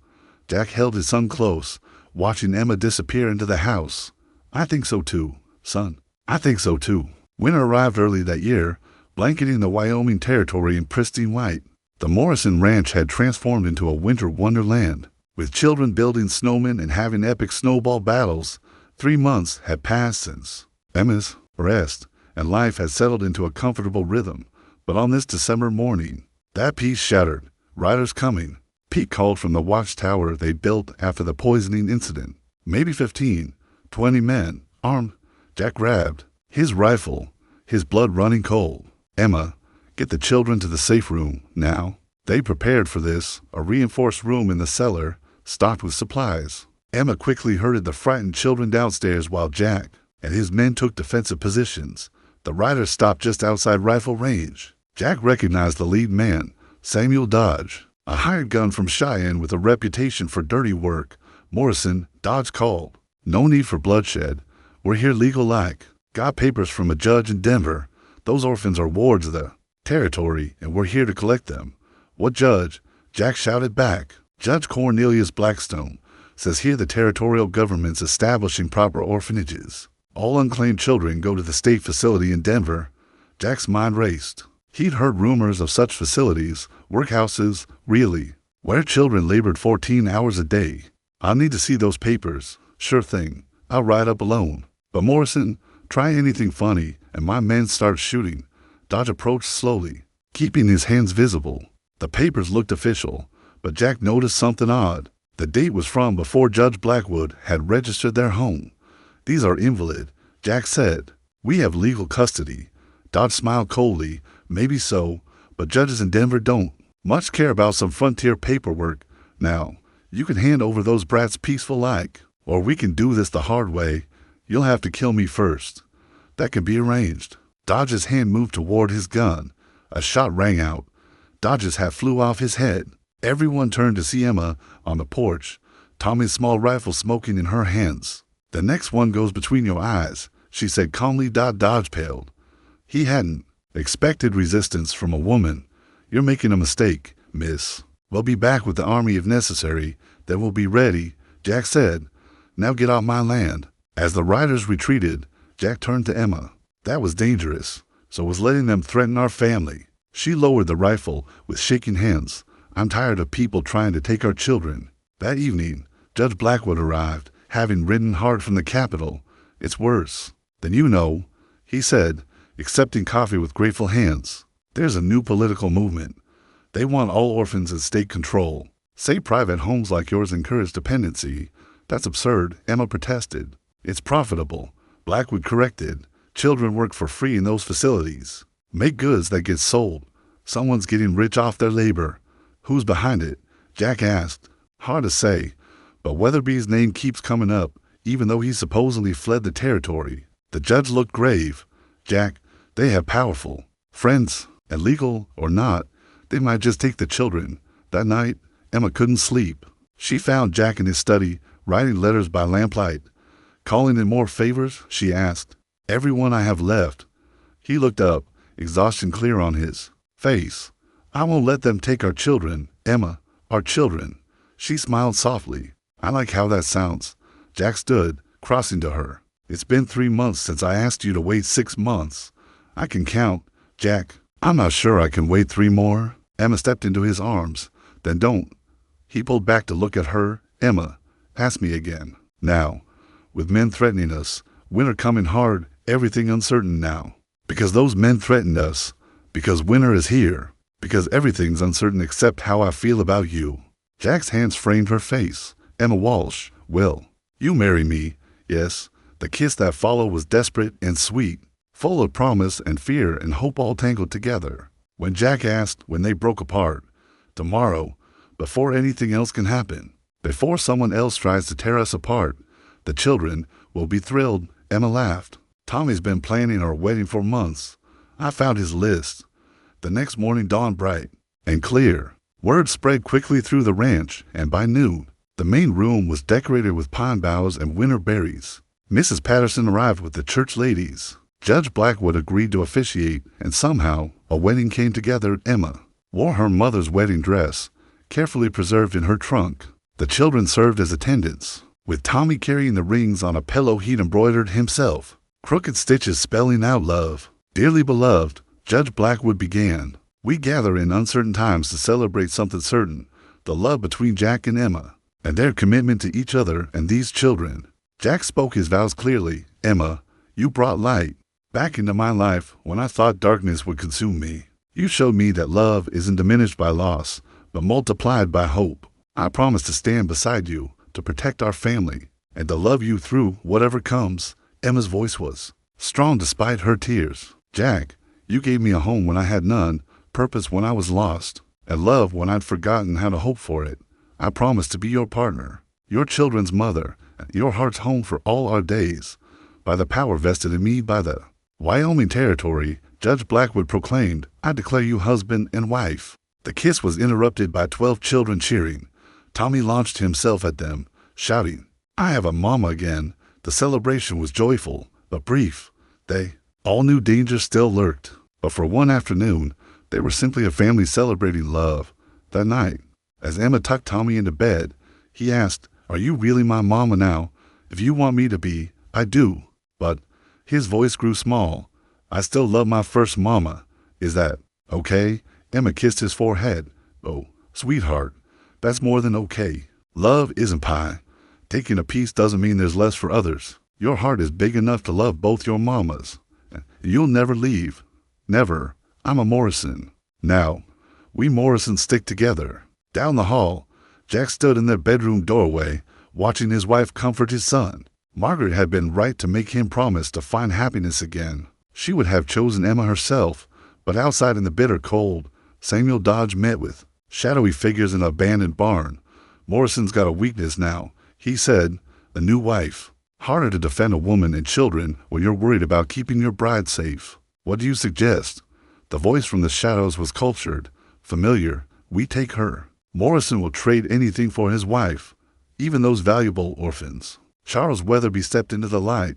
Jack held his son close, watching Emma disappear into the house. "I think so too, son. I think so too." Winter arrived early that year, blanketing the Wyoming territory in pristine white. The Morrison Ranch had transformed into a winter wonderland, with children building snowmen and having epic snowball battles. 3 months had passed since Emma's arrest, and life had settled into a comfortable rhythm. But on this December morning, that peace shattered. "Riders coming," Pete called from the watchtower they built after the poisoning incident. Maybe 15, 20 men, armed. Jack grabbed his rifle, his blood running cold. "Emma, get the children to the safe room, now." They prepared for this, a reinforced room in the cellar, stocked with supplies. Emma quickly herded the frightened children downstairs while Jack and his men took defensive positions. The riders stopped just outside rifle range. Jack recognized the lead man, Samuel Dodge, a hired gun from Cheyenne with a reputation for dirty work. "Morrison," Dodge called. "No need for bloodshed. We're here legal-like. Got papers from a judge in Denver. Those orphans are wards of the territory, and we're here to collect them." "What judge?" Jack shouted back. "Judge Cornelius Blackstone says here the territorial government's establishing proper orphanages. All unclaimed children go to the state facility in Denver." Jack's mind raced. He'd heard rumors of such facilities, workhouses, really, where children labored 14 hours a day. "I'll need to see those papers." "Sure thing. I'll ride up alone. But Morrison, try anything funny, and my men start shooting." Dodge approached slowly, keeping his hands visible. The papers looked official, but Jack noticed something odd. The date was from before Judge Blackwood had registered their home. "These are invalid," Jack said. "We have legal custody." Dodge smiled coldly. "Maybe so, but judges in Denver don't much care about some frontier paperwork. Now, you can hand over those brats peaceful-like, or we can do this the hard way. You'll have to kill me first." "That can be arranged." Dodge's hand moved toward his gun. A shot rang out. Dodge's hat flew off his head. Everyone turned to see Emma on the porch, Tommy's small rifle smoking in her hands. The next one goes between your eyes, she said calmly. Dodge paled. He hadn't expected resistance from a woman. You're making a mistake, miss. We'll be back with the army if necessary. Then we'll be ready, Jack said. Now get off my land. As the riders retreated, Jack turned to Emma. That was dangerous. So was letting them threaten our family. She lowered the rifle with shaking hands. I'm tired of people trying to take our children. That evening, Judge Blackwood arrived, having ridden hard from the capital. It's worse than you know, he said, accepting coffee with grateful hands. There's a new political movement. They want all orphans in state control. Say private homes like yours encourage dependency. That's absurd, Emma protested. It's profitable, Blackwood corrected. Children work for free in those facilities. Make goods that get sold. Someone's getting rich off their labor. Who's behind it? Jack asked. Hard to say, but Weatherby's name keeps coming up, even though he supposedly fled the territory. The judge looked grave. Jack, they have powerful friends, and legal or not, they might just take the children. That night, Emma couldn't sleep. She found Jack in his study, writing letters by lamplight. Calling in more favors, she asked. Everyone I have left. He looked up, exhaustion clear on his face. I won't let them take our children, Emma, our children. She smiled softly. I like how that sounds. Jack stood, crossing to her. It's been 3 months since I asked you to wait 6 months. I can count, Jack. I'm not sure I can wait 3 more. Emma stepped into his arms. Then don't. He pulled back to look at her. Emma, ask me again. Now, with men threatening us, winter coming hard, everything uncertain now. Because those men threatened us. Because winter is here. Because everything's uncertain except how I feel about you. Jack's hands framed her face. Emma Walsh, will you marry me? Yes. The kiss that followed was desperate and sweet, full of promise and fear and hope all tangled together. When Jack asked, when they broke apart, tomorrow, before anything else can happen, before someone else tries to tear us apart, the children will be thrilled, Emma laughed. Tommy's been planning our wedding for months. I found his list. The next morning dawned bright and clear. Word spread quickly through the ranch, and by noon, the main room was decorated with pine boughs and winter berries. Mrs. Patterson arrived with the church ladies. Judge Blackwood agreed to officiate, and somehow a wedding came together. Emma wore her mother's wedding dress, carefully preserved in her trunk. The children served as attendants, with Tommy carrying the rings on a pillow he'd embroidered himself. Crooked stitches spelling out love. Dearly beloved, Judge Blackwood began. We gather in uncertain times to celebrate something certain, the love between Jack and Emma, and their commitment to each other and these children. Jack spoke his vows clearly. Emma, you brought light back into my life when I thought darkness would consume me. You showed me that love isn't diminished by loss, but multiplied by hope. I promise to stand beside you, to protect our family, and to love you through whatever comes. Emma's voice was strong despite her tears. Jack, you gave me a home when I had none, purpose when I was lost, and love when I'd forgotten how to hope for it. I promise to be your partner, your children's mother, and your heart's home for all our days. By the power vested in me by the Wyoming territory, Judge Blackwood proclaimed, I declare you husband and wife. The kiss was interrupted by 12 children cheering. Tommy launched himself at them, shouting, I have a mama again. The celebration was joyful, but brief. They all knew danger still lurked, but for one afternoon, they were simply a family celebrating love. That night, as Emma tucked Tommy into bed, he asked, Are you really my mama now? If you want me to be, I do. But his voice grew small. I still love my first mama. Is that okay? Emma kissed his forehead. Oh, sweetheart, that's more than okay. Love isn't pie. Taking a piece doesn't mean there's less for others. Your heart is big enough to love both your mamas. You'll never leave. Never. I'm a Morrison. Now, we Morrisons stick together. Down the hall, Jack stood in their bedroom doorway, watching his wife comfort his son. Margaret had been right to make him promise to find happiness again. She would have chosen Emma herself, but outside in the bitter cold, Samuel Dodge met with shadowy figures in an abandoned barn. Morrison's got a weakness now, he said, a new wife. Harder to defend a woman and children when you're worried about keeping your bride safe. What do you suggest? The voice from the shadows was cultured, familiar. We take her. Morrison will trade anything for his wife, even those valuable orphans. Charles Weatherby stepped into the light,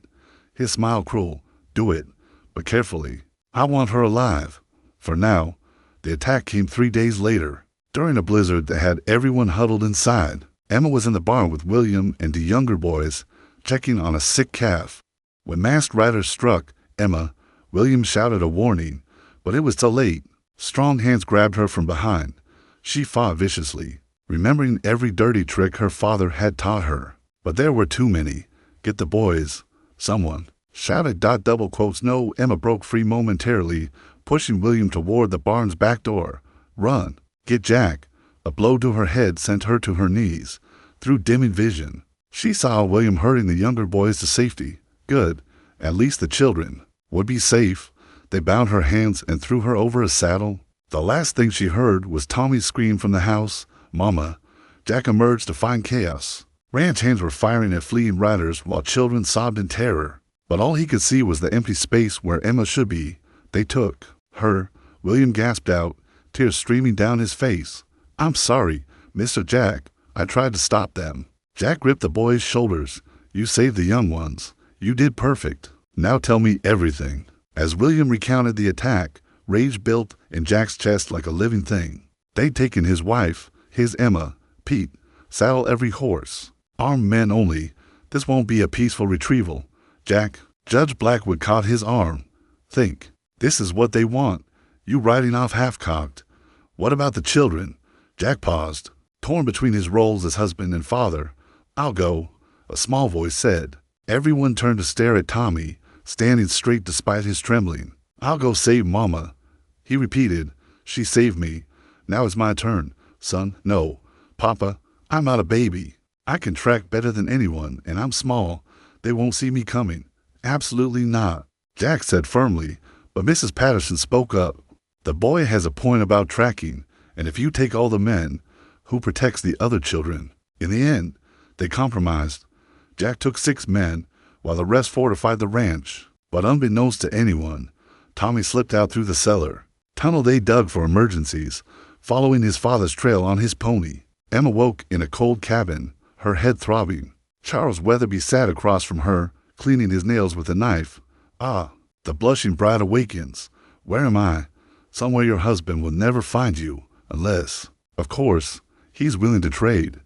his smile cruel. Do it, but carefully. I want her alive. For now. The attack came 3 days later. During a blizzard that had everyone huddled inside, Emma was in the barn with William and the younger boys, checking on a sick calf. When masked riders struck Emma, William shouted a warning, but it was too late. Strong hands grabbed her from behind. She fought viciously, remembering every dirty trick her father had taught her. But there were too many. Get the boys. Someone shouted. Double quotes. No, Emma broke free momentarily, pushing William toward the barn's back door. Run. Get Jack. A blow to her head sent her to her knees. Through dimming vision, she saw William herding the younger boys to safety. Good. At least the children would be safe. They bound her hands and threw her over a saddle. The last thing she heard was Tommy's scream from the house. Mama. Jack emerged to find chaos. Ranch hands were firing at fleeing riders while children sobbed in terror. But all he could see was the empty space where Emma should be. They took her. William gasped out, tears streaming down his face. I'm sorry, Mr. Jack. I tried to stop them. Jack gripped the boy's shoulders. You saved the young ones. You did perfect. Now tell me everything. As William recounted the attack, rage built in Jack's chest like a living thing. They'd taken his wife, his Emma, Pete, saddle every horse. Armed men only. This won't be a peaceful retrieval. Jack, Judge Blackwood caught his arm. Think. This is what they want. You riding off half-cocked. What about the children? Jack paused, torn between his roles as husband and father. I'll go, a small voice said. Everyone turned to stare at Tommy, standing straight despite his trembling. I'll go save Mama. He repeated. She saved me. Now it's my turn. Son, no. Papa, I'm not a baby. I can track better than anyone, and I'm small. They won't see me coming. Absolutely not, Jack said firmly, but Mrs. Patterson spoke up. The boy has a point about tracking, and if you take all the men, who protects the other children? In the end, they compromised. Jack took 6 men, while the rest fortified the ranch. But unbeknownst to anyone, Tommy slipped out through the cellar, tunnel they dug for emergencies, following his father's trail on his pony. Emma woke in a cold cabin, her head throbbing. Charles Weatherby sat across from her, cleaning his nails with a knife. Ah, the blushing bride awakens. Where am I? Somewhere your husband will never find you, unless, of course, he's willing to trade.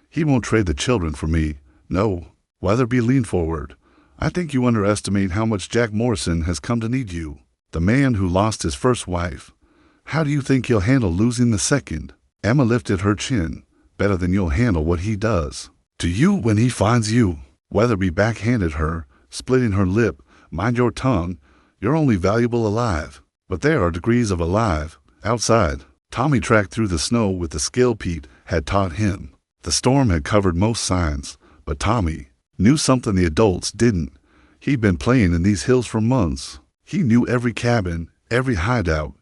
He won't trade the children for me. No. Weatherby leaned forward. I think you underestimate how much Jack Morrison has come to need you. The man who lost his first wife. How do you think he'll handle losing the second? Emma lifted her chin. Better than you'll handle what he does to you when he finds you. Weatherby backhanded her, splitting her lip. Mind your tongue. You're only valuable alive. But there are degrees of alive outside. Tommy tracked through the snow with the skill Pete had taught him. The storm had covered most signs, but Tommy knew something the adults didn't. He'd been playing in these hills for months. He knew every cabin, every hideout,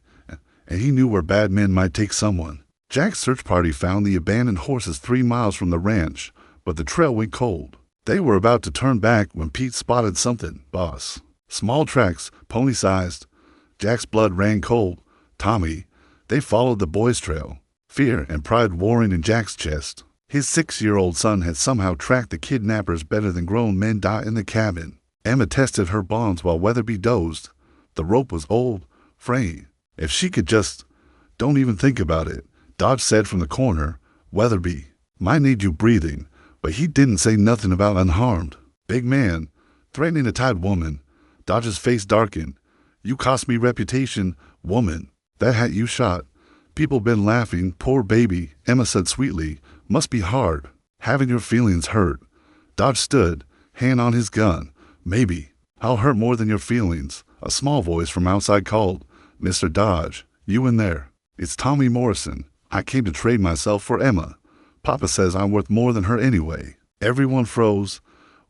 and he knew where bad men might take someone. Jack's search party found the abandoned horses 3 miles from the ranch, but the trail went cold. They were about to turn back when Pete spotted something. Boss. Small tracks, pony-sized. Jack's blood ran cold. Tommy. They followed the boys' trail. Fear and pride warring in Jack's chest. His 6-year-old son had somehow tracked the kidnappers better than grown men die in the cabin. Emma tested her bonds while Weatherby dozed. The rope was old, fraying. If she could just... Don't even think about it, Dodge said from the corner. Weatherby might need you breathing, but he didn't say nothing about unharmed. Big man, threatening a tied woman. Dodge's face darkened. You cost me reputation, woman. That hat you shot. People been laughing, poor baby, Emma said sweetly. Must be hard, having your feelings hurt. Dodge stood, hand on his gun. Maybe. I'll hurt more than your feelings. A small voice from outside called. Mr. Dodge, you in there? It's Tommy Morrison. I came to trade myself for Emma. Papa says I'm worth more than her anyway. Everyone froze.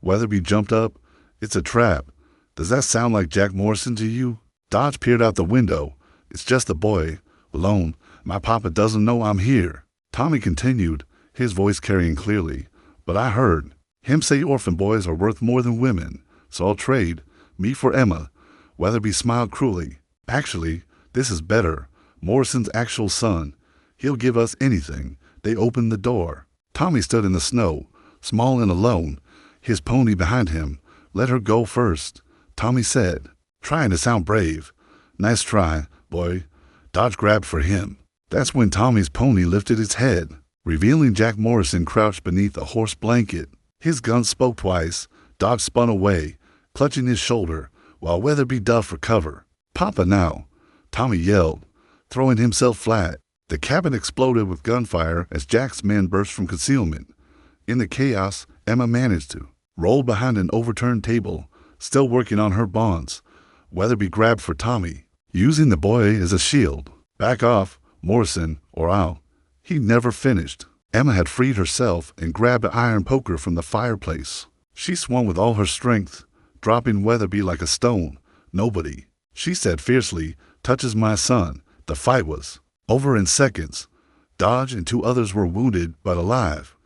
Weatherby jumped up. It's a trap. Does that sound like Jack Morrison to you? Dodge peered out the window. It's just a boy, alone. My papa doesn't know I'm here. Tommy continued, his voice carrying clearly. But I heard him say orphan boys are worth more than women, so I'll trade me for Emma. Weatherby smiled cruelly. Actually, this is better. Morrison's actual son. He'll give us anything. They opened the door. Tommy stood in the snow, small and alone. his pony behind him. Let her go first, Tommy said, trying to sound brave. Nice try, boy. Dodge grabbed for him. That's when Tommy's pony lifted its head, revealing Jack Morrison crouched beneath a horse blanket. His gun spoke twice. Dodge spun away, clutching his shoulder, while Weatherby dove for cover. Papa now, Tommy yelled, throwing himself flat. The cabin exploded with gunfire as Jack's men burst from concealment. In the chaos, Emma managed to roll behind an overturned table, still working on her bonds. Weatherby grabbed for Tommy, using the boy as a shield. Back off, Morrison, or I'll. He never finished. Emma had freed herself and grabbed an iron poker from the fireplace. She swung with all her strength, dropping Weatherby like a stone. Nobody, she said fiercely, touches my son. The fight was over in seconds. Dodge and 2 others were wounded but alive.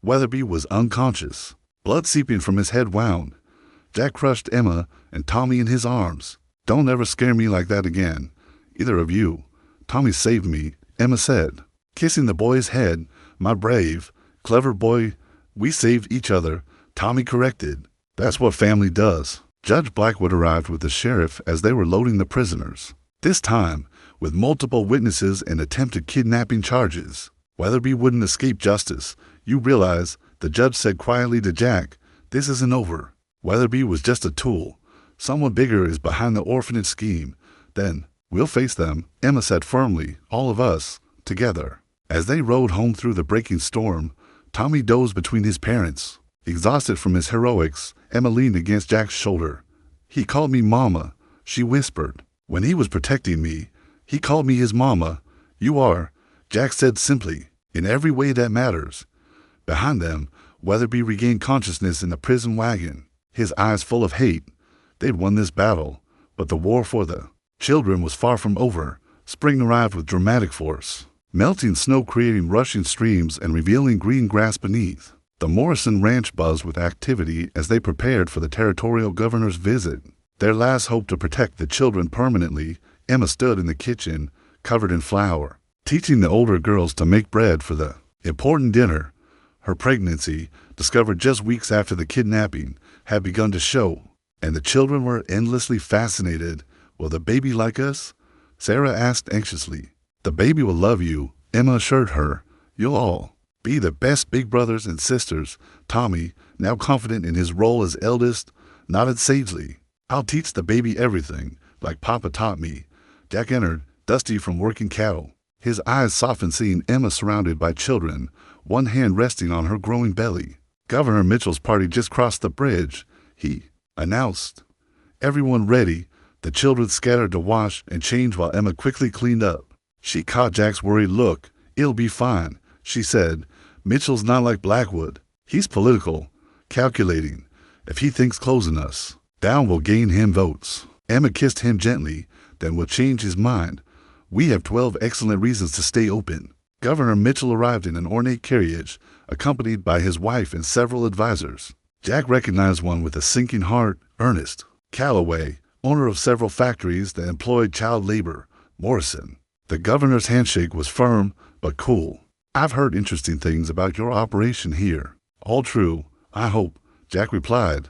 Weatherby was unconscious, blood seeping from his head wound. Jack crushed Emma and Tommy in his arms. Don't ever scare me like that again, either of you. Tommy saved me, Emma said, kissing the boy's head. My brave, clever boy, we saved each other, Tommy corrected. That's what family does. Judge Blackwood arrived with the sheriff as they were loading the prisoners. This time, with multiple witnesses and attempted kidnapping charges. Weatherby wouldn't escape justice. You realize, the judge said quietly to Jack, this isn't over. Weatherby was just a tool. Someone bigger is behind the orphanage scheme. Then, we'll face them, Emma said firmly, all of us, together. As they rode home through the breaking storm, Tommy dozed between his parents. Exhausted from his heroics, Emma leaned against Jack's shoulder. He called me Mama, she whispered. When he was protecting me, he called me his mama. You are, Jack said simply, in every way that matters. Behind them, Weatherby regained consciousness in the prison wagon, his eyes full of hate. They'd won this battle, but the war for the children was far from over. Spring arrived with dramatic force, melting snow creating rushing streams and revealing green grass beneath. The Morrison ranch buzzed with activity as they prepared for the territorial governor's visit. Their last hope to protect the children permanently, Emma stood in the kitchen, covered in flour, teaching the older girls to make bread for the important dinner. Her pregnancy, discovered just weeks after the kidnapping, had begun to show, and the children were endlessly fascinated. Will the baby like us? Sarah asked anxiously. The baby will love you, Emma assured her. You'll all be the best big brothers and sisters. Tommy, now confident in his role as eldest, nodded sagely. I'll teach the baby everything, like Papa taught me. Jack entered, dusty from working cattle. His eyes softened seeing Emma surrounded by children, one hand resting on her growing belly. Governor Mitchell's party just crossed the bridge, he announced. Everyone ready. The children scattered to wash and change while Emma quickly cleaned up. She caught Jack's worried look. It'll be fine, she said. Mitchell's not like Blackwood. He's political, calculating. If he thinks closing us down will gain him votes. Emma kissed him gently, then will change his mind. We have 12 excellent reasons to stay open. Governor Mitchell arrived in an ornate carriage, accompanied by his wife and several advisors. Jack recognized one with a sinking heart, Ernest Calloway, owner of several factories that employed child labor, Morrison. The governor's handshake was firm, but cool. I've heard interesting things about your operation here. All true, I hope, Jack replied.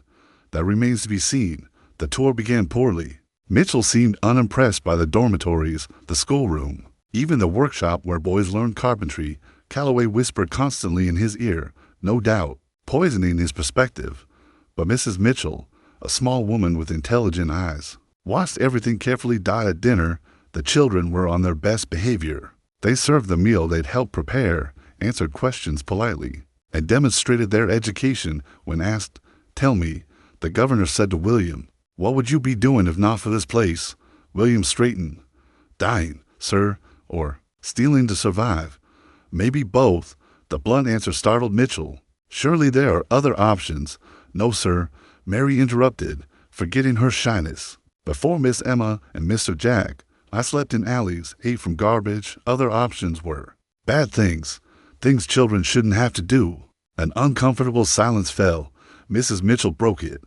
That remains to be seen. The tour began poorly. Mitchell seemed unimpressed by the dormitories, the schoolroom, even the workshop where boys learned carpentry. Calloway whispered constantly in his ear, no doubt, poisoning his perspective. But Mrs. Mitchell, a small woman with intelligent eyes, watched everything carefully. At dinner, the children were on their best behavior. They served the meal they'd helped prepare, answered questions politely, and demonstrated their education when asked. Tell me, the governor said to William, what would you be doing if not for this place? William straightened. Dying, sir, or stealing to survive. Maybe both. The blunt answer startled Mitchell. Surely there are other options. No, sir, Mary interrupted, forgetting her shyness. Before Miss Emma and Mr. Jack, I slept in alleys, ate from garbage. Other options were bad things, things children shouldn't have to do. An uncomfortable silence fell. Mrs. Mitchell broke it.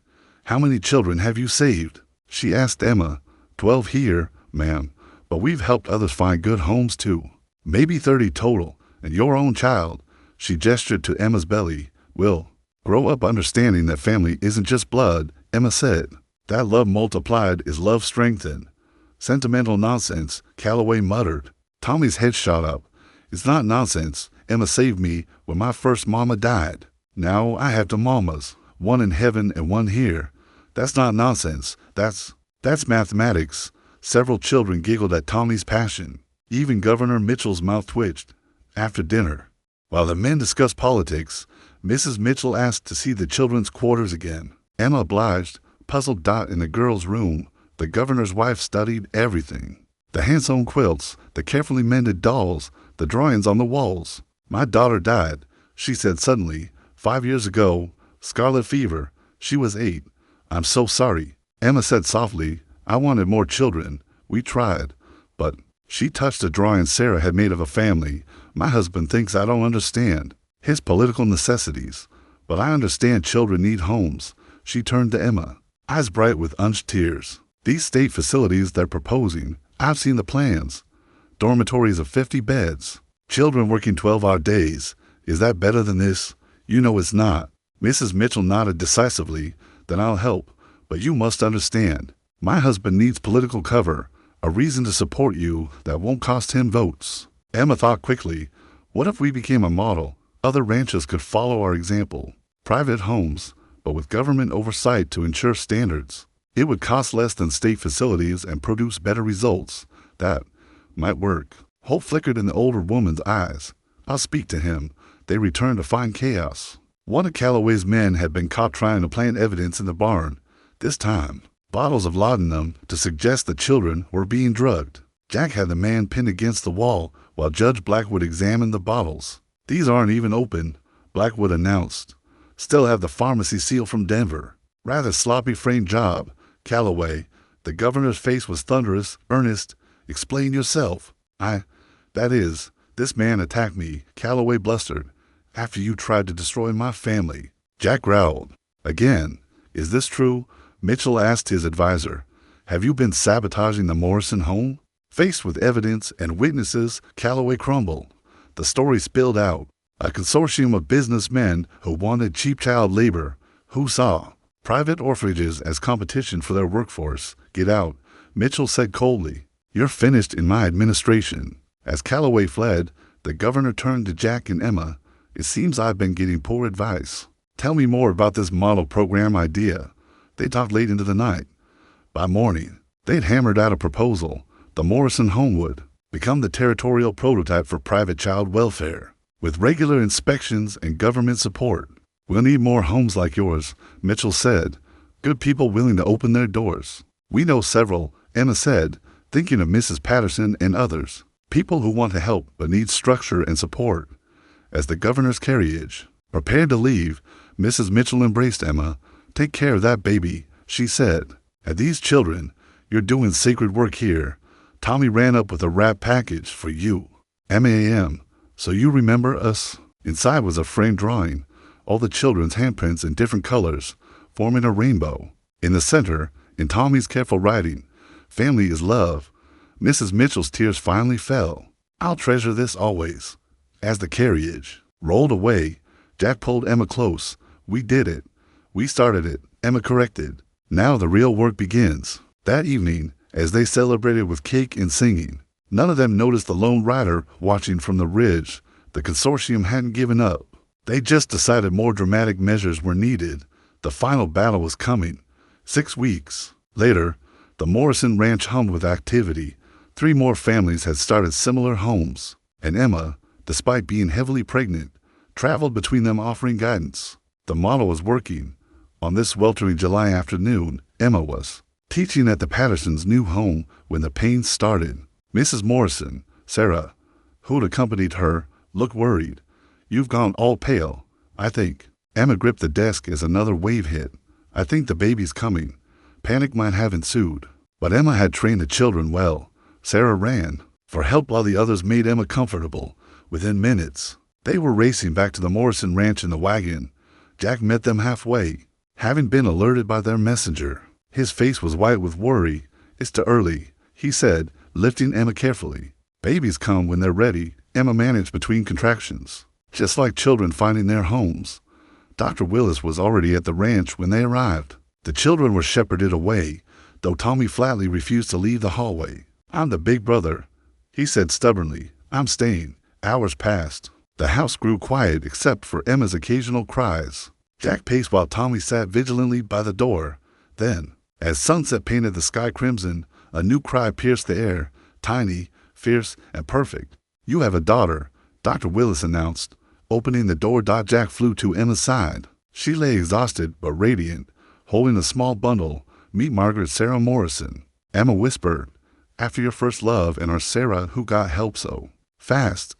How many children have you saved? She asked Emma. 12 here, ma'am, but we've helped others find good homes too. Maybe 30 total, and your own child. She gestured to Emma's belly. Will Grow up understanding that family isn't just blood, Emma said. That love multiplied is love strengthened. Sentimental nonsense, Calloway muttered. Tommy's head shot up. It's not nonsense. Emma saved me when my first mama died. Now I have two mamas, one in heaven and one here. That's not nonsense. That's mathematics. Several children giggled at Tommy's passion. Even Governor Mitchell's mouth twitched. After dinner, while the men discussed politics, Mrs. Mitchell asked to see the children's quarters again. Emma obliged, puzzled. In the girls' room, the governor's wife studied everything. The hand-sewn quilts, the carefully mended dolls, the drawings on the walls. My daughter died, she said suddenly, 5 years ago, scarlet fever. She was 8. I'm so sorry. Emma said softly, I wanted more children. We tried. But she touched a drawing Sarah had made of a family. My husband thinks I don't understand his political necessities, but I understand children need homes. She turned to Emma, eyes bright with unshed tears. These state facilities they're proposing, I've seen the plans. Dormitories of 50 beds. Children working 12-hour days. Is that better than this? You know it's not. Mrs. Mitchell nodded decisively. Then I'll help. But you must understand. My husband needs political cover, a reason to support you that won't cost him votes. Emma thought quickly. What if we became a model? Other ranches could follow our example. Private homes, but with government oversight to ensure standards. It would cost less than state facilities and produce better results. That might work. Hope flickered in the older woman's eyes. I'll speak to him. They returned to find chaos. One of Calloway's men had been caught trying to plant evidence in the barn. This time, bottles of laudanum to suggest the children were being drugged. Jack had the man pinned against the wall while Judge Blackwood examined the bottles. These aren't even open, Blackwood announced. Still have the pharmacy seal from Denver. Rather sloppy framed job, Calloway. The governor's face was thunderous, earnest. Explain yourself. This man attacked me, Calloway blustered, after you tried to destroy my family. Jack growled. Again, is this true? Mitchell asked his advisor. Have you been sabotaging the Morrison home? Faced with evidence and witnesses, Calloway crumbled. The story spilled out. A consortium of businessmen who wanted cheap child labor, who saw private orphanages as competition for their workforce. Get out, Mitchell said coldly. You're finished in my administration. As Calloway fled, the governor turned to Jack and Emma. It seems I've been getting poor advice. Tell me more about this model program idea. They talked late into the night. By morning, they'd hammered out a proposal. The Morrison home would become the territorial prototype for private child welfare, with regular inspections and government support. We'll need more homes like yours, Mitchell said. Good people willing to open their doors. We know several, Emma said, thinking of Mrs. Patterson and others. People who want to help but need structure and support. As the governor's carriage prepared to leave, Mrs. Mitchell embraced Emma. Take care of that baby, she said. And these children, you're doing sacred work here. Tommy ran up with a wrapped package for you. M.A.M. So you remember us? Inside was a framed drawing, all the children's handprints in different colors, forming a rainbow. In the center, in Tommy's careful writing, family is love. Mrs. Mitchell's tears finally fell. I'll treasure this always. As the carriage rolled away, Jack pulled Emma close. We did it. We started it, Emma corrected. Now the real work begins. That evening, as they celebrated with cake and singing, none of them noticed the lone rider watching from the ridge. The consortium hadn't given up. They just decided more dramatic measures were needed. The final battle was coming. 6 weeks later, the Morrison ranch hummed with activity. 3 more families had started similar homes, and Emma, despite being heavily pregnant, traveled between them offering guidance. The model was working. On this sweltering July afternoon, Emma was teaching at the Pattersons' new home when the pain started. Mrs. Morrison, Sarah, who'd accompanied her, looked worried. You've gone all pale, I think. Emma gripped the desk as another wave hit. I think the baby's coming. Panic might have ensued. But Emma had trained the children well. Sarah ran for help while the others made Emma comfortable. Within minutes, they were racing back to the Morrison ranch in the wagon. Jack met them halfway, having been alerted by their messenger. His face was white with worry. It's too early, he said, lifting Emma carefully. Babies come when they're ready, Emma managed between contractions. Just like children finding their homes. Dr. Willis was already at the ranch when they arrived. The children were shepherded away, though Tommy flatly refused to leave the hallway. "I'm the big brother," he said stubbornly. "I'm staying." Hours passed. The house grew quiet except for Emma's occasional cries. Jack paced while Tommy sat vigilantly by the door. Then, as sunset painted the sky crimson, a new cry pierced the air, tiny, fierce, and perfect. "You have a daughter," Dr. Willis announced. Opening the door, Jack flew to Emma's side. She lay exhausted but radiant, holding a small bundle. "Meet Margaret Sarah Morrison," Emma whispered. "After your first love and our Sarah who got help so fast."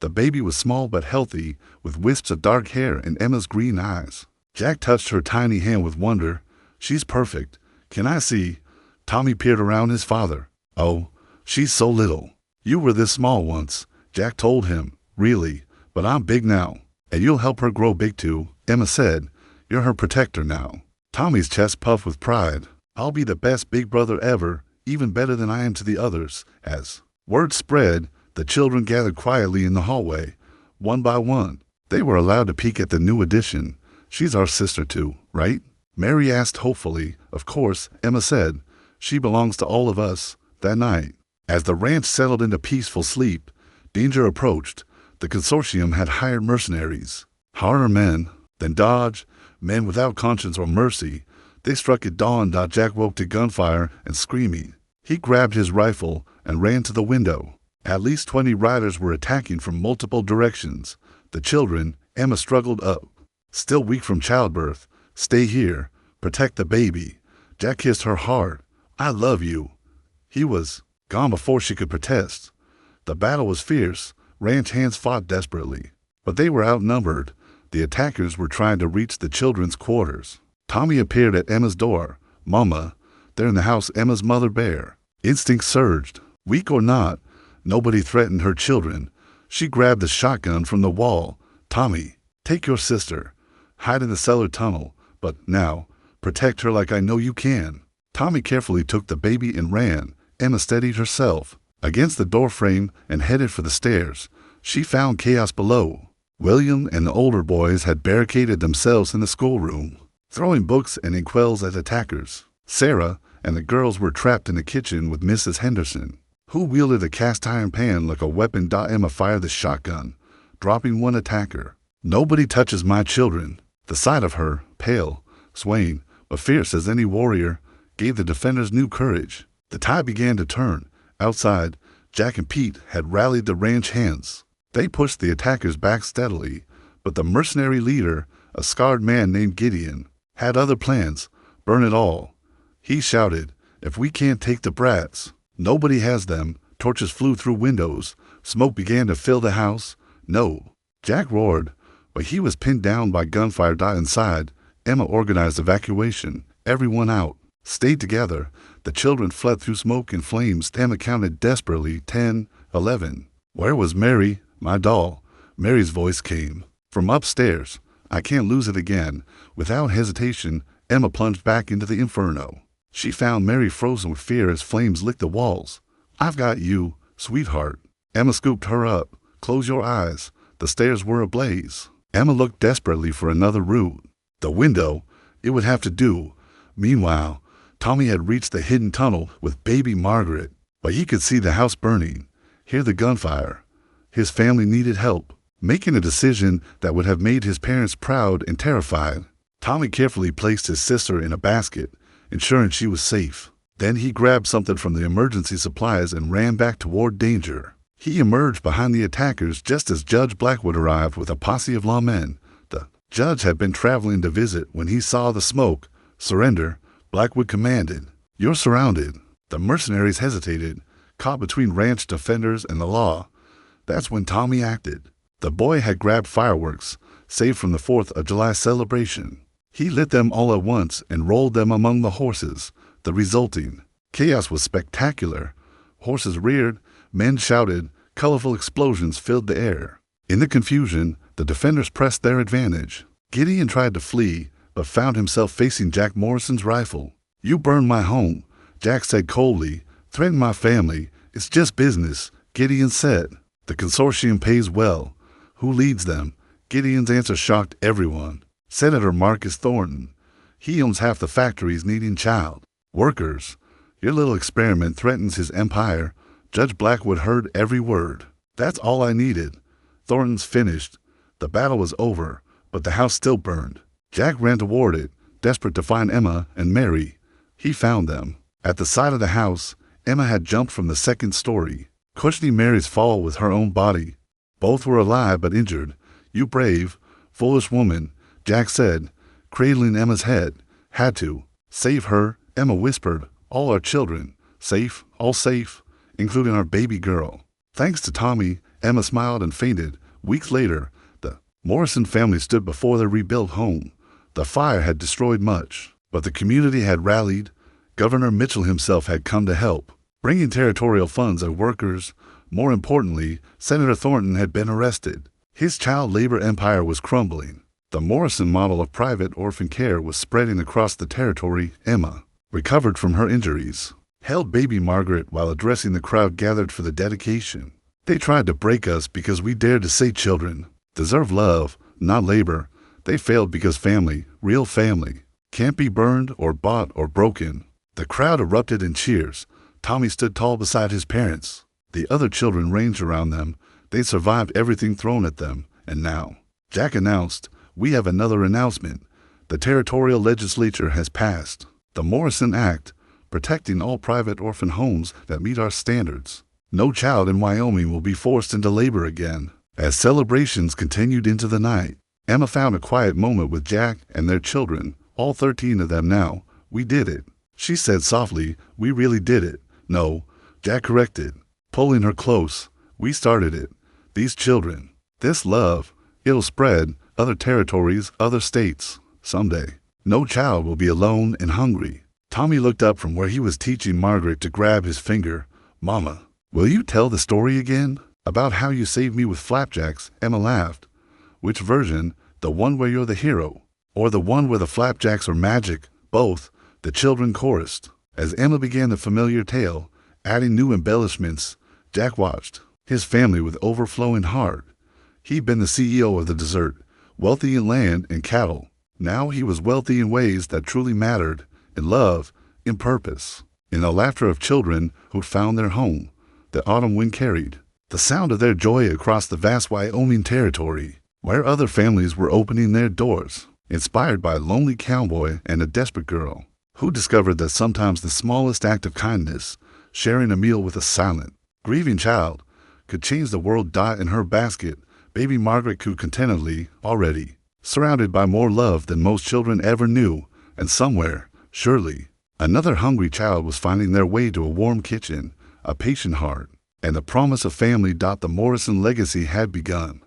The baby was small but healthy, with wisps of dark hair and Emma's green eyes. Jack touched her tiny hand with wonder. "She's perfect. Can I see?" Tommy peered around his father. "Oh, she's so little." "You were this small once," Jack told him. "Really, but I'm big now. And you'll help her grow big too," Emma said. "You're her protector now." Tommy's chest puffed with pride. "I'll be the best big brother ever, even better than I am to the others." As word spread, the children gathered quietly in the hallway. One by one, they were allowed to peek at the new addition. "She's our sister too, right?" Mary asked hopefully. "Of course," Emma said. "She belongs to all of us." That night, as the ranch settled into peaceful sleep, danger approached. The consortium had hired mercenaries, harder men than Dodge, men without conscience or mercy. They struck at dawn. Jack woke to gunfire and screaming. He grabbed his rifle and ran to the window. At least 20 riders were attacking from multiple directions. The children, Emma struggled up. "Still weak from childbirth. Stay here. Protect the baby." Jack kissed her hard. "I love you." He was gone before she could protest. The battle was fierce. Ranch hands fought desperately, but they were outnumbered. The attackers were trying to reach the children's quarters. Tommy appeared at Emma's door. "Mama, they're in the house." Emma's mother bear instinct surged. Weak or not, nobody threatened her children. She grabbed the shotgun from the wall. "Tommy, take your sister. Hide in the cellar tunnel. But now, protect her like I know you can." Tommy carefully took the baby and ran. Emma steadied herself against the doorframe and headed for the stairs. She found chaos below. William and the older boys had barricaded themselves in the schoolroom, throwing books and inkwells at attackers. Sarah and the girls were trapped in the kitchen with Mrs. Henderson, who wielded a cast-iron pan like a weapon. Emma fired the shotgun, dropping one attacker. "Nobody touches my children." The sight of her, pale, swaying, but fierce as any warrior, gave the defenders new courage. The tide began to turn. Outside, Jack and Pete had rallied the ranch hands. They pushed the attackers back steadily, but the mercenary leader, a scarred man named Gideon, had other plans. "Burn it all," he shouted. "If we can't take the brats, nobody has them." Torches flew through windows. Smoke began to fill the house. "No," Jack roared, but he was pinned down by gunfire. Inside, Emma organized evacuation. Everyone out. Stayed together. The children fled through smoke and flames. Emma counted desperately. 10, 11. "Where was Mary, my doll?" Mary's voice came from upstairs. "I can't lose it again." Without hesitation, Emma plunged back into the inferno. She found Mary frozen with fear as flames licked the walls. "I've got you, sweetheart." Emma scooped her up. "Close your eyes." The stairs were ablaze. Emma looked desperately for another route. The window, it would have to do. Meanwhile, Tommy had reached the hidden tunnel with baby Margaret, but he could see the house burning, hear the gunfire. His family needed help. Making a decision that would have made his parents proud and terrified, Tommy carefully placed his sister in a basket, ensuring she was safe. Then he grabbed something from the emergency supplies and ran back toward danger. He emerged behind the attackers just as Judge Blackwood arrived with a posse of lawmen. The judge had been traveling to visit when he saw the smoke. "Surrender," Blackwood commanded. "You're surrounded." The mercenaries hesitated, caught between ranch defenders and the law. That's when Tommy acted. The boy had grabbed fireworks, saved from the 4th of July celebration. He lit them all at once and rolled them among the horses. The resulting chaos was spectacular. Horses reared, men shouted, colorful explosions filled the air. In the confusion, the defenders pressed their advantage. Gideon tried to flee, but found himself facing Jack Morrison's rifle. "You burned my home," Jack said coldly. "Threatened my family. It's just business," Gideon said. "The consortium pays well." "Who leads them?" Gideon's answer shocked everyone. Senator Marcus Thornton. He owns half the factories needing child workers. Your little experiment threatens his empire. Judge Blackwood heard every word. That's all I needed. Thornton's finished. The battle was over, but the house still burned. Jack ran toward it, desperate to find Emma and Mary. He found them. At the side of the house, Emma had jumped from the second story, cushioning Mary's fall with her own body. Both were alive but injured. You brave, foolish woman, Jack said, cradling Emma's head. Had to. Save her, Emma whispered. All our children. Safe, all safe, including our baby girl. Thanks to Tommy, Emma smiled and fainted. Weeks later, the Morrison family stood before their rebuilt home. The fire had destroyed much, but the community had rallied. Governor Mitchell himself had come to help, bringing territorial funds and workers. More importantly, Senator Thornton had been arrested. His child labor empire was crumbling. The Morrison model of private orphan care was spreading across the territory. Emma, recovered from her injuries, held baby Margaret while addressing the crowd gathered for the dedication. They tried to break us because we dared to say children deserve love, not labor. They failed because family, real family, can't be burned or bought or broken. The crowd erupted in cheers. Tommy stood tall beside his parents. The other children ranged around them. They survived everything thrown at them. And now, Jack announced, we have another announcement. The territorial legislature has passed the Morrison Act, protecting all private orphan homes that meet our standards. No child in Wyoming will be forced into labor again. As celebrations continued into the night, Emma found a quiet moment with Jack and their children, all 13 of them now. We did it, she said softly. We really did it. No, Jack corrected, pulling her close. We started it. These children, this love, it'll spread, other territories, other states, someday. No child will be alone and hungry. Tommy looked up from where he was teaching Margaret to grab his finger. Mama, will you tell the story again? About how you saved me with flapjacks? Emma laughed. Which version? The one where you're the hero? Or the one where the flapjacks are magic? Both, the children chorused. As Emma began the familiar tale, adding new embellishments, Jack watched, his family with overflowing heart. He'd been the CEO of the desert, wealthy in land and cattle. Now he was wealthy in ways that truly mattered, in love, in purpose, in the laughter of children who'd found their home. The autumn wind carried the sound of their joy across the vast Wyoming territory, where other families were opening their doors, inspired by a lonely cowboy and a desperate girl who discovered that sometimes the smallest act of kindness, sharing a meal with a silent, grieving child, could change the world. In her basket, baby Margaret cooed contentedly, already surrounded by more love than most children ever knew. And somewhere, surely, another hungry child was finding their way to a warm kitchen, a patient heart, and the promise of family. The Morrison legacy had begun.